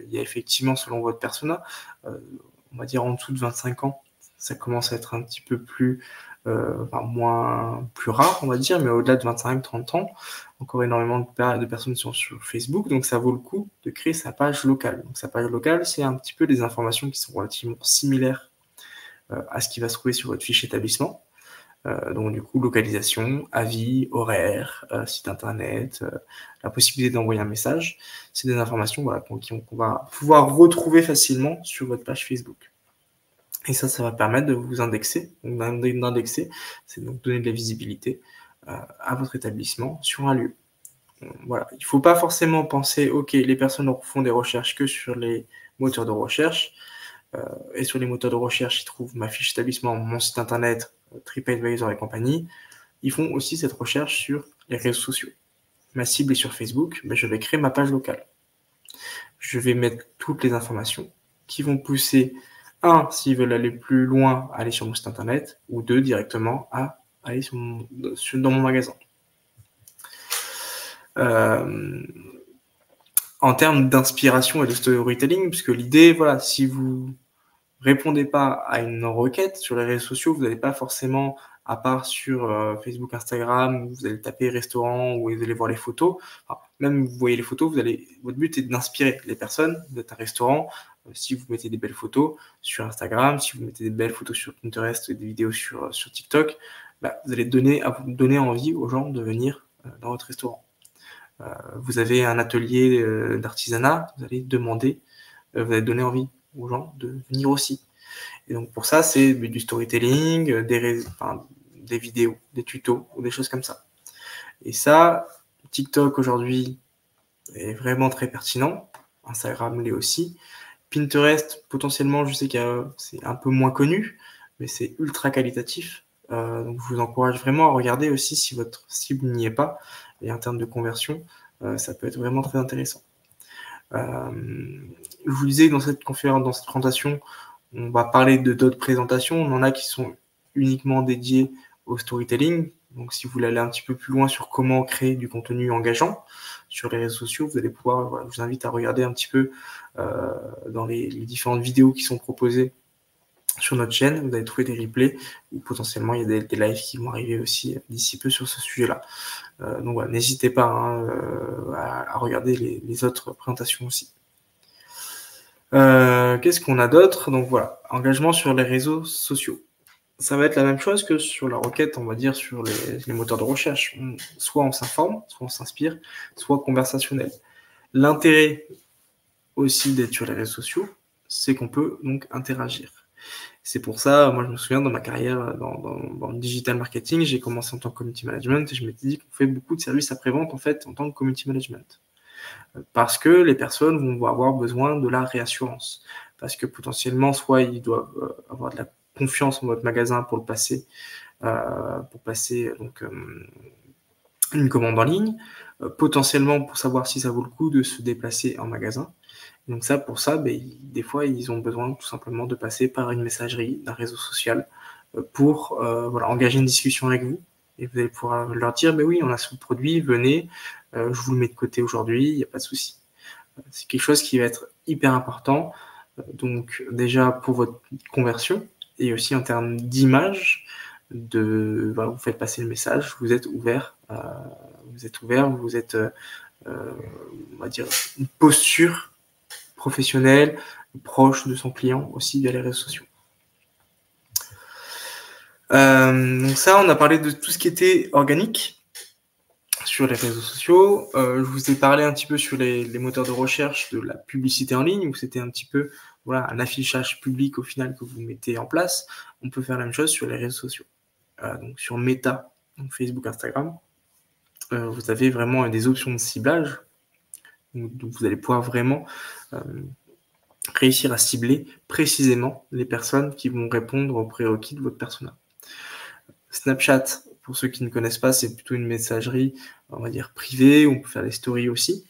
Il y a effectivement, selon votre persona, on va dire en dessous de 25 ans, ça commence à être un petit peu plus, plus rare, on va dire, mais au-delà de 25-30 ans, encore énormément de personnes sont sur Facebook, donc ça vaut le coup de créer sa page locale. Donc sa page locale, c'est un petit peu des informations qui sont relativement similaires à ce qui va se trouver sur votre fiche établissement. Donc du coup, localisation, avis, horaire, site internet, la possibilité d'envoyer un message. C'est des informations qu'on va pouvoir retrouver facilement sur votre page Facebook. Et ça va permettre de vous indexer. Donc d'indexer, c'est donc donner de la visibilité à votre établissement sur un lieu. Voilà, il ne faut pas forcément penser, ok, les personnes font des recherches que sur les moteurs de recherche. Et sur les moteurs de recherche, ils trouvent ma fiche établissement, mon site internet, TripAdvisor et compagnie. Ils font aussi cette recherche sur les réseaux sociaux. Ma cible est sur Facebook, je vais créer ma page locale. Je vais mettre toutes les informations qui vont pousser, un, s'ils veulent aller plus loin, à aller sur mon site internet, ou deux, directement à aller dans mon magasin. En termes d'inspiration et de storytelling, puisque l'idée, voilà, si vous répondez pas à une requête sur les réseaux sociaux, vous n'allez pas forcément, à part sur Facebook, Instagram, où vous allez taper restaurant, où vous allez voir les photos. Enfin, même vous voyez les photos, votre but est d'inspirer les personnes. Vous êtes un restaurant, si vous mettez des belles photos sur Instagram, si vous mettez des belles photos sur Pinterest, des vidéos sur TikTok, vous allez donner envie aux gens de venir dans votre restaurant. Vous avez un atelier d'artisanat, vous allez donner envie aux gens de venir aussi. Et donc pour ça, c'est du storytelling, des vidéos, des tutos ou des choses comme ça. Et ça, TikTok aujourd'hui est vraiment très pertinent. Instagram l'est aussi. Pinterest, potentiellement, je sais que c'est un peu moins connu, mais c'est ultra qualitatif. Donc je vous encourage vraiment à regarder aussi si votre cible n'y est pas. Et en termes de conversion, ça peut être vraiment très intéressant. Je vous disais dans cette présentation, on va parler de d'autres présentations. On en a qui sont uniquement dédiées au storytelling. Donc, si vous voulez aller un petit peu plus loin sur comment créer du contenu engageant sur les réseaux sociaux, vous allez pouvoir, voilà, je vous invite à regarder un petit peu dans les différentes vidéos qui sont proposées sur notre chaîne. Vous allez trouver des replays ou potentiellement il y a des lives qui vont arriver aussi d'ici peu sur ce sujet-là. Donc voilà, n'hésitez pas à regarder les autres présentations aussi. Qu'est-ce qu'on a d'autre? Donc voilà, engagement sur les réseaux sociaux. Ça va être la même chose que sur la requête, on va dire, sur les moteurs de recherche. Soit on s'informe, soit on s'inspire, soit conversationnel. L'intérêt aussi d'être sur les réseaux sociaux, c'est qu'on peut donc interagir. C'est pour ça, moi je me souviens dans ma carrière dans le digital marketing, j'ai commencé en tant que community management et je m'étais dit qu'on fait beaucoup de services après-vente en fait en tant que community management. Parce que les personnes vont avoir besoin de la réassurance. Parce que potentiellement, soit ils doivent avoir de la confiance en votre magasin pour passer donc, une commande en ligne, potentiellement pour savoir si ça vaut le coup de se déplacer en magasin. Donc ça, pour ça, des fois, ils ont besoin tout simplement de passer par une messagerie, d'un réseau social, pour engager une discussion avec vous. Et vous allez pouvoir leur dire, oui, on a ce produit, venez, je vous le mets de côté aujourd'hui, il n'y a pas de souci. C'est quelque chose qui va être hyper important, donc déjà pour votre conversion, et aussi en termes d'image, vous faites passer le message, vous êtes ouvert, vous êtes, on va dire, une posture professionnelle, proche de son client aussi via les réseaux sociaux. Donc ça, on a parlé de tout ce qui était organique sur les réseaux sociaux. Je vous ai parlé un petit peu sur les moteurs de recherche de la publicité en ligne, où c'était un petit peu un affichage public au final que vous mettez en place. On peut faire la même chose sur les réseaux sociaux. Donc sur Meta, donc Facebook, Instagram, vous avez vraiment des options de ciblage. Donc vous allez pouvoir vraiment réussir à cibler précisément les personnes qui vont répondre aux prérequis de votre persona. Snapchat, pour ceux qui ne connaissent pas, c'est plutôt une messagerie, on va dire, privée, on peut faire des stories aussi.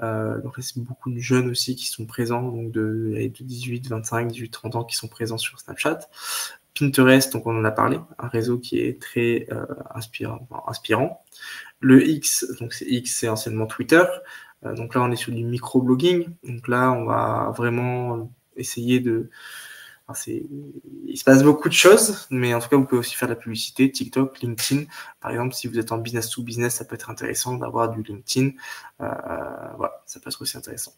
Donc là, c'est beaucoup de jeunes aussi qui sont présents, donc de 18, 25, 18, 30 ans qui sont présents sur Snapchat. Pinterest, donc on en a parlé, un réseau qui est très inspirant. Le X, donc c'est anciennement Twitter. Donc là, on est sur du microblogging. Donc là, on va vraiment essayer il se passe beaucoup de choses, mais en tout cas, vous pouvez aussi faire de la publicité, TikTok, LinkedIn. Par exemple, si vous êtes en business to business, ça peut être intéressant d'avoir du LinkedIn. Ça peut être aussi intéressant.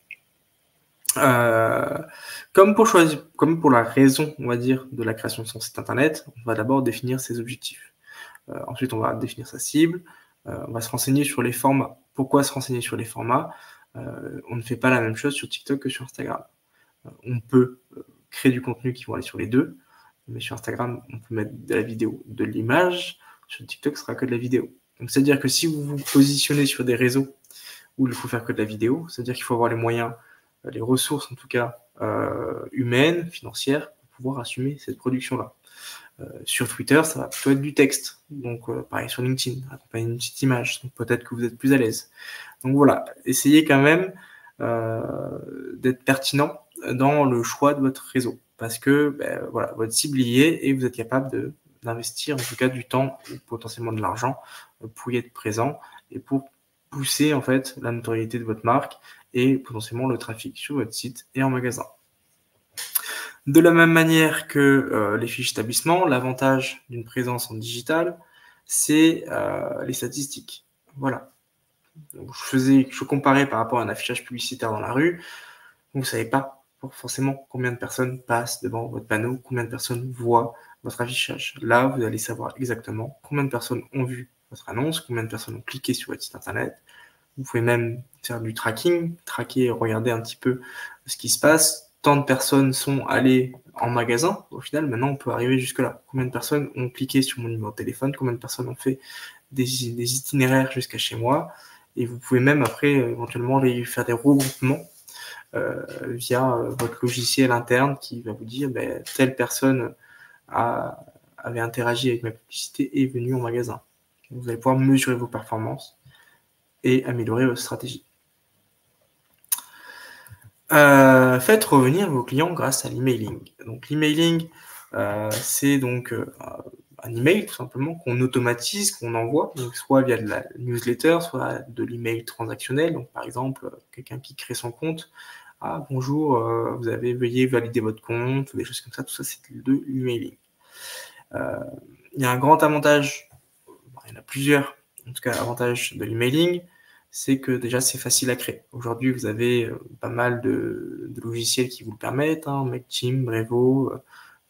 Comme pour la raison, on va dire, de la création de son site internet, on va d'abord définir ses objectifs. Ensuite, on va définir sa cible. On va se renseigner sur les formats. Pourquoi se renseigner sur les formats? On ne fait pas la même chose sur TikTok que sur Instagram. On peut créer du contenu qui va aller sur les deux, mais sur Instagram, on peut mettre de la vidéo, de l'image. Sur TikTok, ce sera que de la vidéo. Donc, c'est-à-dire que si vous vous positionnez sur des réseaux où il faut faire que de la vidéo, c'est-à-dire qu'il faut avoir les moyens, les ressources en tout cas humaines, financières, pour pouvoir assumer cette production-là. Sur Twitter, ça va plutôt être du texte. Donc, pareil sur LinkedIn, accompagner une petite image. Donc, peut-être que vous êtes plus à l'aise. Donc, voilà. Essayez quand même d'être pertinent dans le choix de votre réseau. Parce que voilà, votre cible y est et vous êtes capable d'investir en tout cas du temps ou potentiellement de l'argent pour y être présent et pour pousser en fait la notoriété de votre marque et potentiellement le trafic sur votre site et en magasin. De la même manière que les fiches d'établissement, l'avantage d'une présence en digital, c'est les statistiques. Voilà. Donc, je comparais par rapport à un affichage publicitaire dans la rue. Vous ne savez pas forcément combien de personnes passent devant votre panneau, combien de personnes voient votre affichage. Là, vous allez savoir exactement combien de personnes ont vu votre annonce, combien de personnes ont cliqué sur votre site internet. Vous pouvez même faire du tracking, traquer, regarder un petit peu ce qui se passe. Tant de personnes sont allées en magasin. Au final, maintenant, on peut arriver jusque-là. Combien de personnes ont cliqué sur mon numéro de téléphone, combien de personnes ont fait des itinéraires jusqu'à chez moi. Et vous pouvez même après éventuellement faire des regroupements via votre logiciel interne qui va vous dire telle personne avait interagi avec ma publicité et est venue en magasin. Vous allez pouvoir mesurer vos performances et améliorer votre stratégie. Faites revenir vos clients grâce à l'emailing. Donc l'emailing, c'est donc un email tout simplement qu'on automatise, qu'on envoie, donc soit via de la newsletter, soit de l'email transactionnel. Donc par exemple, quelqu'un qui crée son compte, bonjour, veuillez valider votre compte, des choses comme ça, tout ça c'est de l'emailing. Il y a un grand avantage, il y en a plusieurs, en tout cas avantage de l'emailing, c'est que déjà c'est facile à créer. Aujourd'hui vous avez pas mal de logiciels qui vous le permettent, Mailchimp, Brevo,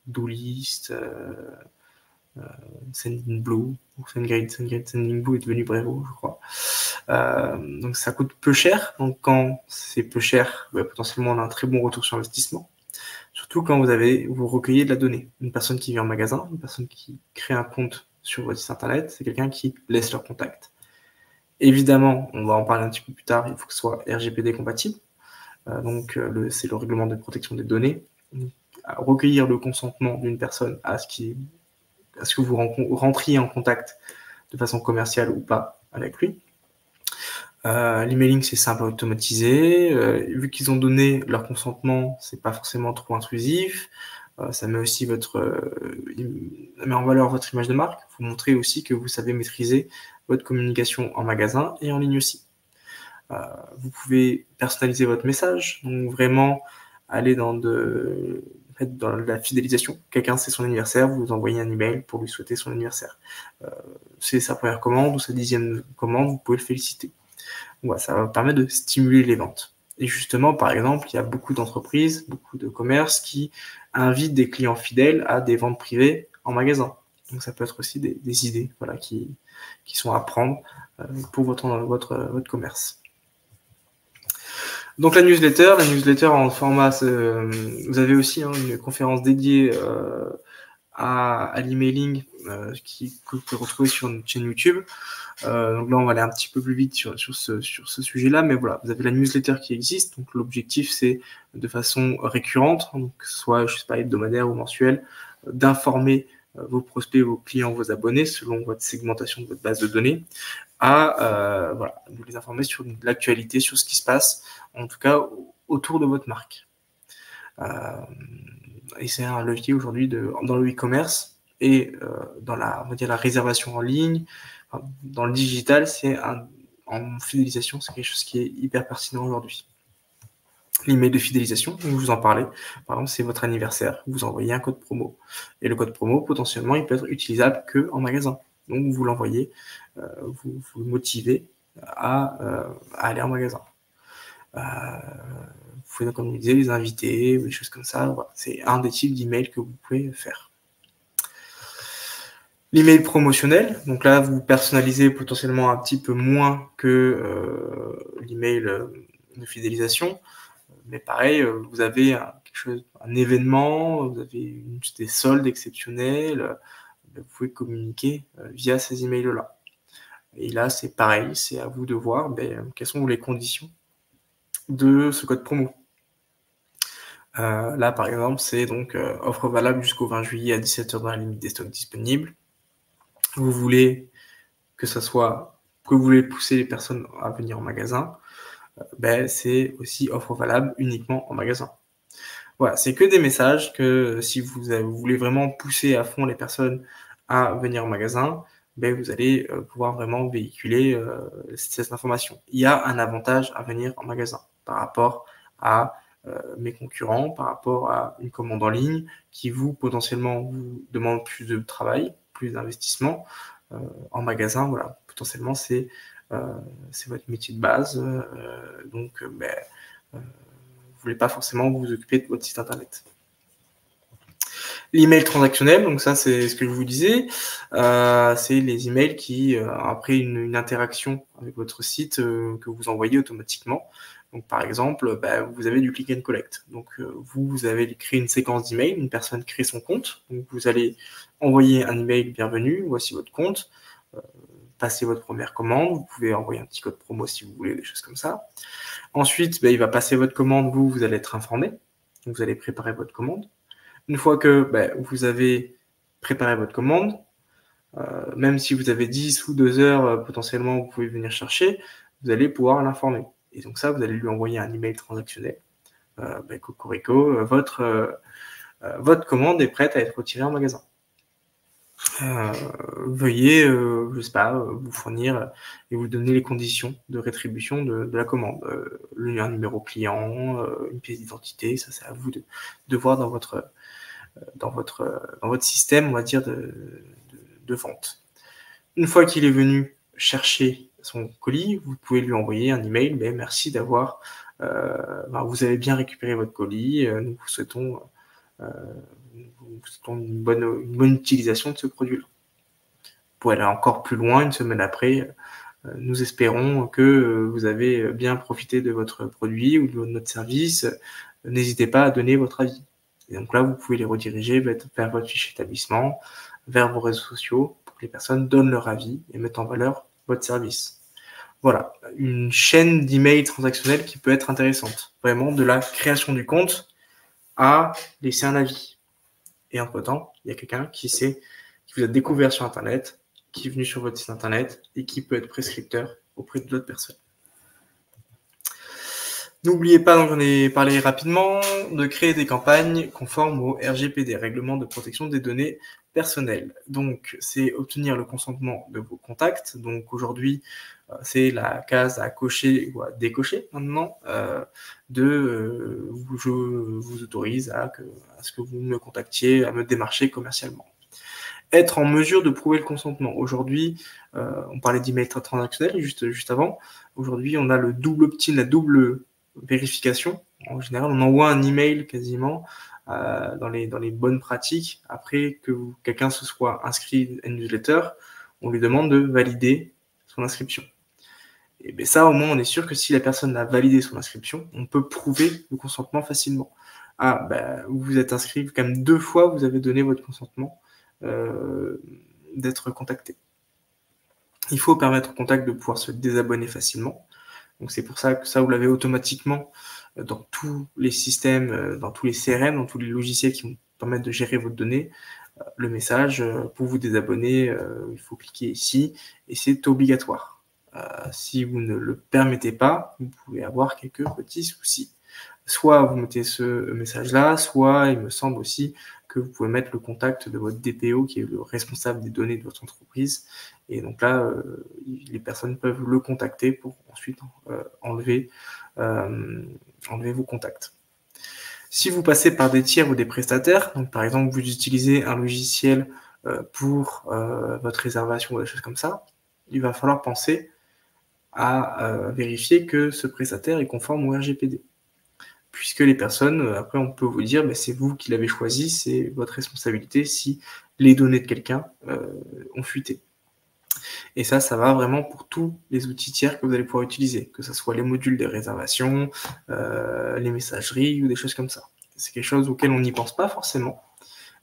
Doolist, Sendinblue, Sendinblue est devenu Brevo, je crois. Donc ça coûte peu cher. Donc quand c'est peu cher, potentiellement on a un très bon retour sur investissement. Surtout quand vous recueillez de la donnée. Une personne qui vient en magasin, une personne qui crée un compte sur votre site internet, c'est quelqu'un qui laisse leur contact. Évidemment, on va en parler un petit peu plus tard, il faut que ce soit RGPD compatible. Donc c'est le règlement de protection des données. Recueillir le consentement d'une personne à ce que vous rentriez en contact de façon commerciale ou pas avec lui. L'emailing, c'est simple à automatiser. Vu qu'ils ont donné leur consentement, c'est pas forcément trop intrusif. Ça met aussi met en valeur votre image de marque. Vous montrez aussi que vous savez maîtriser votre communication en magasin et en ligne aussi. Vous pouvez personnaliser votre message, donc vraiment aller dans la fidélisation. Quelqu'un, c'est son anniversaire, vous envoyez un email pour lui souhaiter son anniversaire. C'est sa première commande ou sa 10e commande, vous pouvez le féliciter. Voilà, ça va permettre de stimuler les ventes. Et justement, par exemple, il y a beaucoup d'entreprises, beaucoup de commerces qui invitent des clients fidèles à des ventes privées en magasin. Donc ça peut être aussi des idées qui sont à prendre pour votre commerce. Donc la newsletter en format, vous avez aussi une conférence dédiée à l'emailing que vous pouvez retrouver sur notre chaîne YouTube. Donc là, on va aller un petit peu plus vite sur ce sujet-là, mais voilà, vous avez la newsletter qui existe. Donc l'objectif, c'est de façon récurrente, donc soit, je sais pas, hebdomadaire ou mensuelle, d'informer vos prospects, vos clients, vos abonnés, selon votre segmentation de votre base de données, de les informer sur l'actualité, sur ce qui se passe, en tout cas autour de votre marque. Et c'est un levier aujourd'hui dans le e-commerce et dans la réservation en ligne. Dans le digital, en fidélisation, c'est quelque chose qui est hyper pertinent aujourd'hui. L'email de fidélisation, je vous en parlais, par exemple, c'est votre anniversaire, vous envoyez un code promo. Et le code promo, potentiellement, il peut être utilisable qu'en magasin. Donc, vous l'envoyez, vous motivez à aller en magasin. Vous pouvez, comme je disais, les inviter, ou des choses comme ça. Voilà. C'est un des types d'emails que vous pouvez faire. L'email promotionnel, donc là, vous personnalisez potentiellement un petit peu moins que l'email de fidélisation. Mais pareil, vous avez un événement, vous avez des soldes exceptionnels, vous pouvez communiquer via ces emails-là. Et là, c'est pareil, c'est à vous de voir quelles sont les conditions de ce code promo. Là, par exemple, c'est donc offre valable jusqu'au 20 juillet à 17h dans la limite des stocks disponibles. Vous voulez que vous voulez pousser les personnes à venir en magasin, c'est aussi offre valable uniquement en magasin. Voilà, c'est que des messages que si vous voulez vraiment pousser à fond les personnes à venir au magasin, ben, vous allez pouvoir vraiment véhiculer cette information. Il y a un avantage à venir en magasin par rapport à mes concurrents, par rapport à une commande en ligne qui potentiellement vous demande plus de travail, plus d'investissement. En magasin, voilà, potentiellement c'est votre métier de base, donc ben, vous voulez pas forcément vous occuper de votre site internet. L'email transactionnel, donc ça c'est ce que je vous disais, c'est les emails qui, après une interaction avec votre site, que vous envoyez automatiquement. Donc par exemple, bah, vous avez du click and collect. Donc vous avez créé une séquence d'emails, une personne crée son compte, donc vous allez envoyer un email bienvenue, voici votre compte, passer votre première commande, vous pouvez envoyer un petit code promo si vous voulez, des choses comme ça. Ensuite, bah, il va passer votre commande, vous allez être informé, donc vous allez préparer votre commande. Une fois que vous avez préparé votre commande, même si vous avez 10 ou 2 heures potentiellement, vous pouvez venir chercher, vous allez pouvoir l'informer. Et donc ça, vous allez lui envoyer un email transactionnel. Cocorico, votre commande est prête à être retirée en magasin. Veuillez, je sais pas, vous fournir et vous donner les conditions de rétribution de la commande. Un numéro client, une pièce d'identité, ça c'est à vous de voir dans votre système, on va dire, de vente. Une fois qu'il est venu chercher son colis, vous pouvez lui envoyer un email, mais merci d'avoir, vous avez bien récupéré votre colis, nous vous souhaitons une bonne utilisation de ce produit-là. Pour aller encore plus loin, une semaine après, nous espérons que vous avez bien profité de votre produit ou de notre service. N'hésitez pas à donner votre avis. Et donc là, vous pouvez les rediriger vers votre fiche établissement, vers vos réseaux sociaux, pour que les personnes donnent leur avis et mettent en valeur votre service. Voilà, une chaîne d'emails transactionnels qui peut être intéressante. Vraiment, de la création du compte à laisser un avis. Et entre-temps, il y a quelqu'un qui vous a découvert sur Internet, qui est venu sur votre site Internet et qui peut être prescripteur auprès d'autres personnes. N'oubliez pas, donc j'en ai parlé rapidement, de créer des campagnes conformes au RGPD, Règlement de protection des données personnelles. Donc, c'est obtenir le consentement de vos contacts. Donc, aujourd'hui, c'est la case à cocher ou à décocher maintenant. Je vous autorise à ce que vous me contactiez, à me démarcher commercialement. Être en mesure de prouver le consentement. Aujourd'hui, on parlait d'email transactionnel juste avant. Aujourd'hui, on a le double opt-in, la double vérification. En général, on envoie un email quasiment dans les bonnes pratiques. Après que quelqu'un se soit inscrit à une newsletter, on lui demande de valider son inscription. Et bien ça, au moins, on est sûr que si la personne a validé son inscription, on peut prouver le consentement facilement. Vous vous êtes inscrit quand même 2 fois, vous avez donné votre consentement d'être contacté. Il faut permettre au contact de pouvoir se désabonner facilement. Donc c'est pour ça que ça, vous l'avez automatiquement dans tous les systèmes, dans tous les CRM, dans tous les logiciels qui vont permettre de gérer votre donnée. Le message, pour vous désabonner, il faut cliquer ici et c'est obligatoire. Si vous ne le permettez pas, vous pouvez avoir quelques petits soucis. Soit vous mettez ce message-là, soit il me semble aussi que vous pouvez mettre le contact de votre DPO qui est le responsable des données de votre entreprise. Et donc là, les personnes peuvent le contacter pour ensuite enlever vos contacts. Si vous passez par des tiers ou des prestataires, donc par exemple vous utilisez un logiciel pour votre réservation ou des choses comme ça, il va falloir penser à vérifier que ce prestataire est conforme au RGPD. Puisque les personnes, après on peut vous dire, c'est vous qui l'avez choisi, c'est votre responsabilité si les données de quelqu'un ont fuité. Et ça va vraiment pour tous les outils tiers que vous allez pouvoir utiliser, que ce soit les modules de réservation, les messageries ou des choses comme ça. C'est quelque chose auquel on n'y pense pas forcément,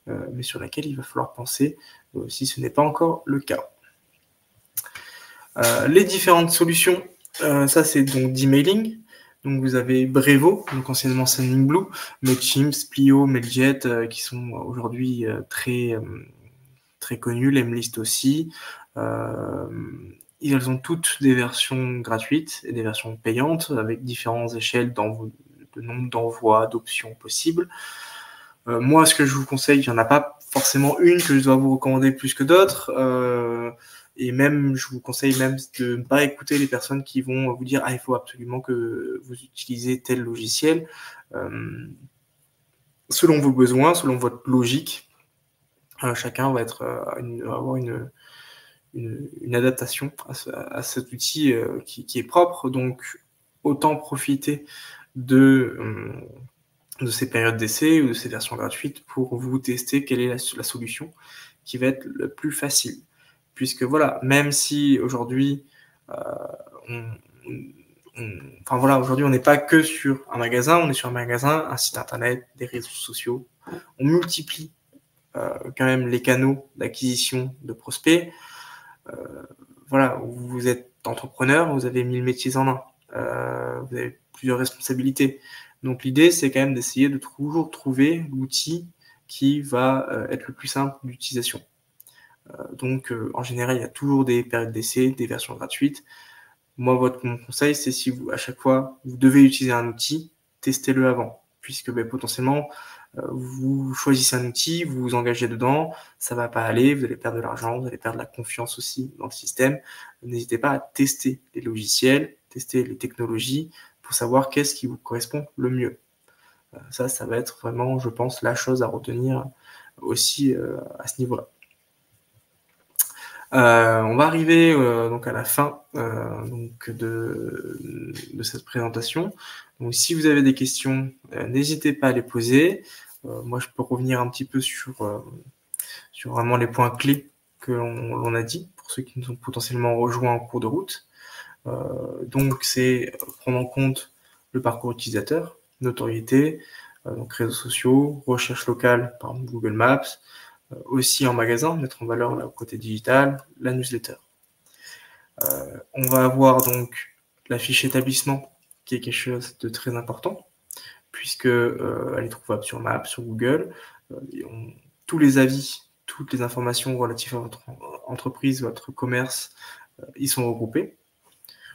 mais sur laquelle il va falloir penser si ce n'est pas encore le cas. Les différentes solutions, ça c'est donc d'emailing. Donc vous avez Brevo, donc anciennement Sendinblue, Mailchimp, Plio, Mailjet, qui sont aujourd'hui très connus, Lemlist aussi. Elles ont toutes des versions gratuites et des versions payantes avec différentes échelles de nombre d'envois, d'options possibles. Moi, ce que je vous conseille, il n'y en a pas forcément une que je dois vous recommander plus que d'autres. Et même, je vous conseille même de ne pas écouter les personnes qui vont vous dire « Ah, il faut absolument que vous utilisez tel logiciel. » Selon vos besoins, selon votre logique, chacun va avoir une adaptation à cet outil qui est propre. Donc, autant profiter de ces périodes d'essai ou de ces versions gratuites pour vous tester quelle est la solution qui va être le plus facile. Puisque voilà, même si aujourd'hui, aujourd'hui on n'est pas que sur un magasin, on est sur un magasin, un site internet, des réseaux sociaux. On multiplie quand même les canaux d'acquisition de prospects. Voilà, vous êtes entrepreneur, vous avez 1000 métiers en un, vous avez plusieurs responsabilités. Donc l'idée, c'est quand même d'essayer de toujours trouver l'outil qui va être le plus simple d'utilisation. Donc en général, il y a toujours des périodes d'essai, des versions gratuites. Moi, mon conseil, c'est si à chaque fois, vous devez utiliser un outil, testez-le avant, puisque potentiellement, vous choisissez un outil, vous vous engagez dedans, ça va pas aller, vous allez perdre de l'argent, vous allez perdre la confiance aussi dans le système. N'hésitez pas à tester les logiciels, tester les technologies pour savoir qu'est-ce qui vous correspond le mieux. Ça va être vraiment, je pense, la chose à retenir aussi à ce niveau-là. On va arriver donc à la fin donc de cette présentation. Donc, si vous avez des questions, n'hésitez pas à les poser. Moi, je peux revenir un petit peu sur vraiment les points clés que l'on a dit pour ceux qui nous ont potentiellement rejoints en cours de route. Donc, c'est prendre en compte le parcours utilisateur, notoriété, donc réseaux sociaux, recherche locale par Google Maps, aussi en magasin, mettre en valeur le côté digital, la newsletter. On va avoir donc la fiche établissement qui est quelque chose de très important puisque elle est trouvable sur Maps, sur Google. Tous les avis, toutes les informations relatives à votre entreprise, votre commerce, ils sont regroupés.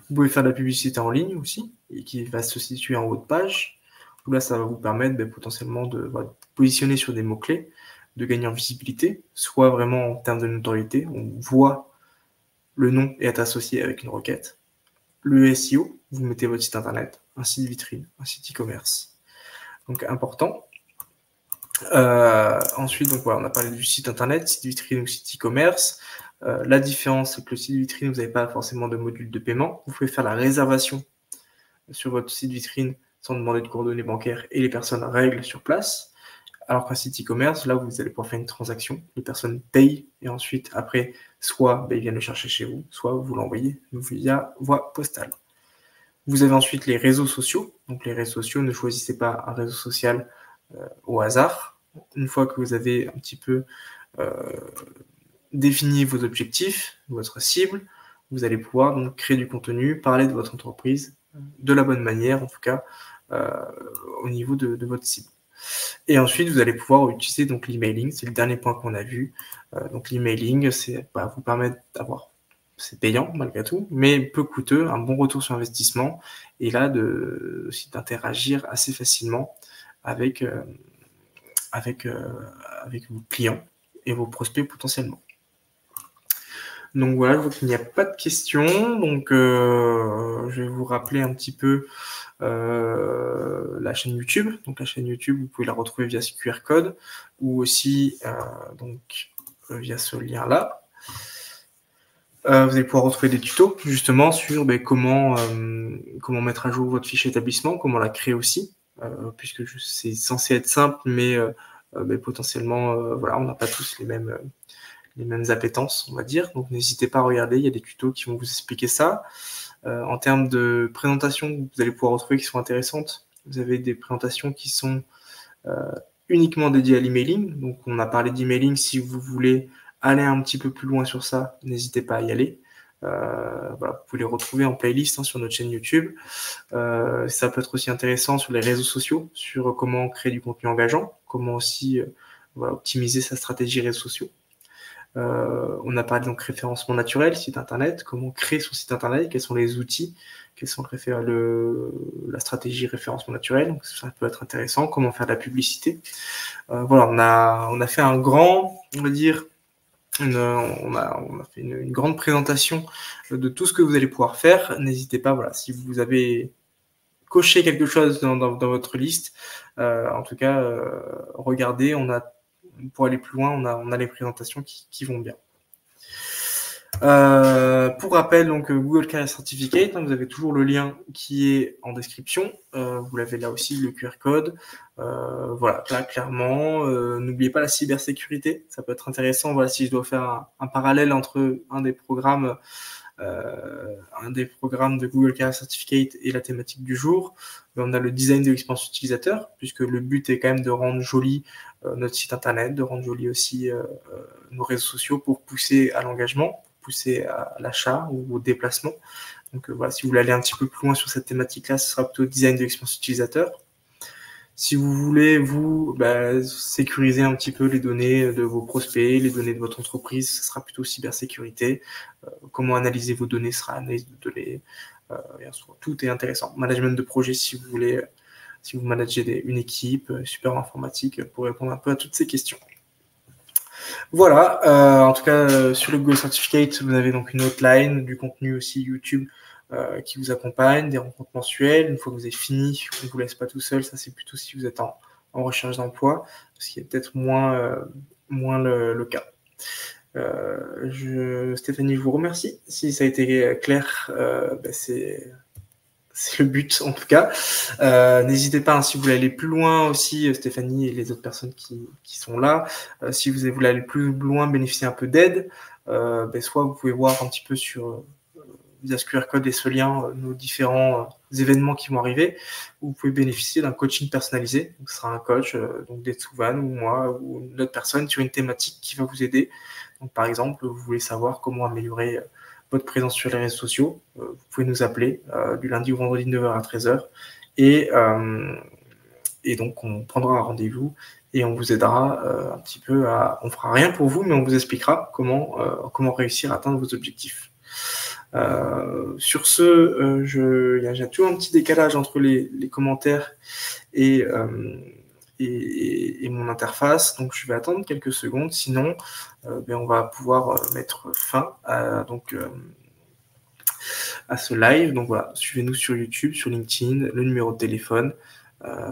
Vous pouvez faire de la publicité en ligne aussi, et qui va se situer en haut de page. Là, ça va vous permettre potentiellement de positionner sur des mots-clés, de gagner en visibilité, soit vraiment en termes de notoriété, on voit le nom est associé avec une requête. Le SEO, vous mettez votre site internet, un site vitrine, un site e-commerce. Donc important. Ensuite, donc voilà, on a parlé du site internet, site vitrine ou site e-commerce. La différence, c'est que le site vitrine, vous n'avez pas forcément de module de paiement. Vous pouvez faire la réservation sur votre site vitrine sans demander de coordonnées bancaires et les personnes règlent sur place. Alors qu'un site e-commerce, là, vous allez pouvoir faire une transaction, les personnes payent et ensuite, après, soit ils viennent le chercher chez vous, soit vous l'envoyez via voie postale. Vous avez ensuite les réseaux sociaux. Donc les réseaux sociaux, ne choisissez pas un réseau social au hasard. Une fois que vous avez un petit peu défini vos objectifs, votre cible, vous allez pouvoir donc créer du contenu, parler de votre entreprise de la bonne manière, en tout cas au niveau de votre cible. Et ensuite, vous allez pouvoir utiliser donc l'emailing, c'est le dernier point qu'on a vu. Donc l'emailing, c'est vous permettre d'avoir, c'est payant malgré tout, mais peu coûteux, un bon retour sur investissement, et là aussi d'interagir assez facilement avec vos clients et vos prospects potentiellement. Donc voilà, je vois qu'il n'y a pas de questions, donc je vais vous rappeler un petit peu la chaîne YouTube. Donc la chaîne YouTube, vous pouvez la retrouver via ce QR code ou aussi via ce lien-là. Vous allez pouvoir retrouver des tutos justement sur comment mettre à jour votre fiche établissement, comment la créer aussi, puisque c'est censé être simple, mais potentiellement, on n'a pas tous les mêmes appétences, on va dire. Donc n'hésitez pas à regarder, il y a des tutos qui vont vous expliquer ça. En termes de présentation, vous allez pouvoir retrouver qui sont intéressantes. Vous avez des présentations qui sont uniquement dédiées à l'emailing. Donc on a parlé d'emailing. Si vous voulez aller un petit peu plus loin sur ça, n'hésitez pas à y aller. Vous pouvez les retrouver en playlist sur notre chaîne YouTube. Ça peut être aussi intéressant sur les réseaux sociaux, sur comment créer du contenu engageant, comment aussi optimiser sa stratégie réseaux sociaux. On a parlé donc référencement naturel, site internet, comment créer son site internet, quels sont les outils, quelles sont la stratégie référencement naturel, donc ça peut être intéressant, comment faire de la publicité. Voilà, on a fait un grand, on va dire, on a fait une grande présentation de tout ce que vous allez pouvoir faire. N'hésitez pas, voilà, si vous avez coché quelque chose dans votre liste, en tout cas, regardez, pour aller plus loin, on a les présentations qui vont bien. Pour rappel, donc Google Career Certificate, vous avez toujours le lien qui est en description. Vous l'avez là aussi, le QR code. Voilà, là clairement, n'oubliez pas la cybersécurité. Ça peut être intéressant. Voilà, si je dois faire un parallèle entre un des programmes de Google Career Certificate et la thématique du jour, on a le design de l'expérience utilisateur, puisque le but est quand même de rendre joli notre site internet, de rendre joli aussi nos réseaux sociaux pour pousser à l'engagement, pousser à l'achat ou au déplacement. Donc voilà, si vous voulez aller un petit peu plus loin sur cette thématique-là, ce sera plutôt design de l'expérience utilisateur. Si vous voulez, sécuriser un petit peu les données de vos prospects, les données de votre entreprise, ce sera plutôt cybersécurité. Comment analyser vos données sera analyse de données. Tout est intéressant. Management de projet, si vous voulez, si vous managez une équipe, support informatique, pour répondre un peu à toutes ces questions. Voilà, en tout cas, sur le Google Certificate, vous avez donc une outline, du contenu aussi YouTube qui vous accompagne, des rencontres mensuelles. Une fois que vous avez fini, on ne vous laisse pas tout seul. Ça, c'est plutôt si vous êtes en recherche d'emploi, ce qui est peut-être moins le cas. Stéphanie, je vous remercie. Si ça a été clair, c'est le but en tout cas. N'hésitez pas, si vous voulez aller plus loin aussi, Stéphanie et les autres personnes qui sont là, si vous voulez aller plus loin, bénéficier un peu d'aide, soit vous pouvez voir un petit peu via ce QR code et ce lien, nos différents événements qui vont arriver. Vous pouvez bénéficier d'un coaching personnalisé. Donc, ce sera un coach, donc d'Etsouvan ou moi ou une autre personne sur une thématique qui va vous aider. Donc, par exemple, vous voulez savoir comment améliorer votre présence sur les réseaux sociaux, vous pouvez nous appeler du lundi au vendredi de 9h à 13h et donc on prendra un rendez-vous et on vous aidera un petit peu on fera rien pour vous, mais on vous expliquera comment réussir à atteindre vos objectifs. Sur ce, il y a toujours un petit décalage entre les commentaires et mon interface, donc je vais attendre quelques secondes, sinon on va pouvoir mettre fin à ce live. Donc voilà, suivez-nous sur YouTube, sur LinkedIn, le numéro de téléphone,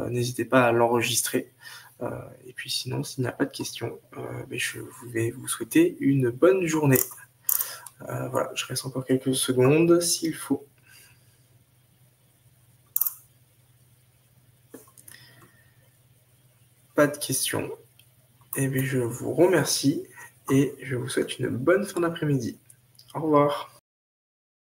n'hésitez pas à l'enregistrer. Et puis sinon, s'il n'y a pas de questions, je vais vous souhaiter une bonne journée. Voilà, je reste encore quelques secondes s'il faut. Pas de questions. Et bien, je vous remercie et je vous souhaite une bonne fin d'après-midi. Au revoir.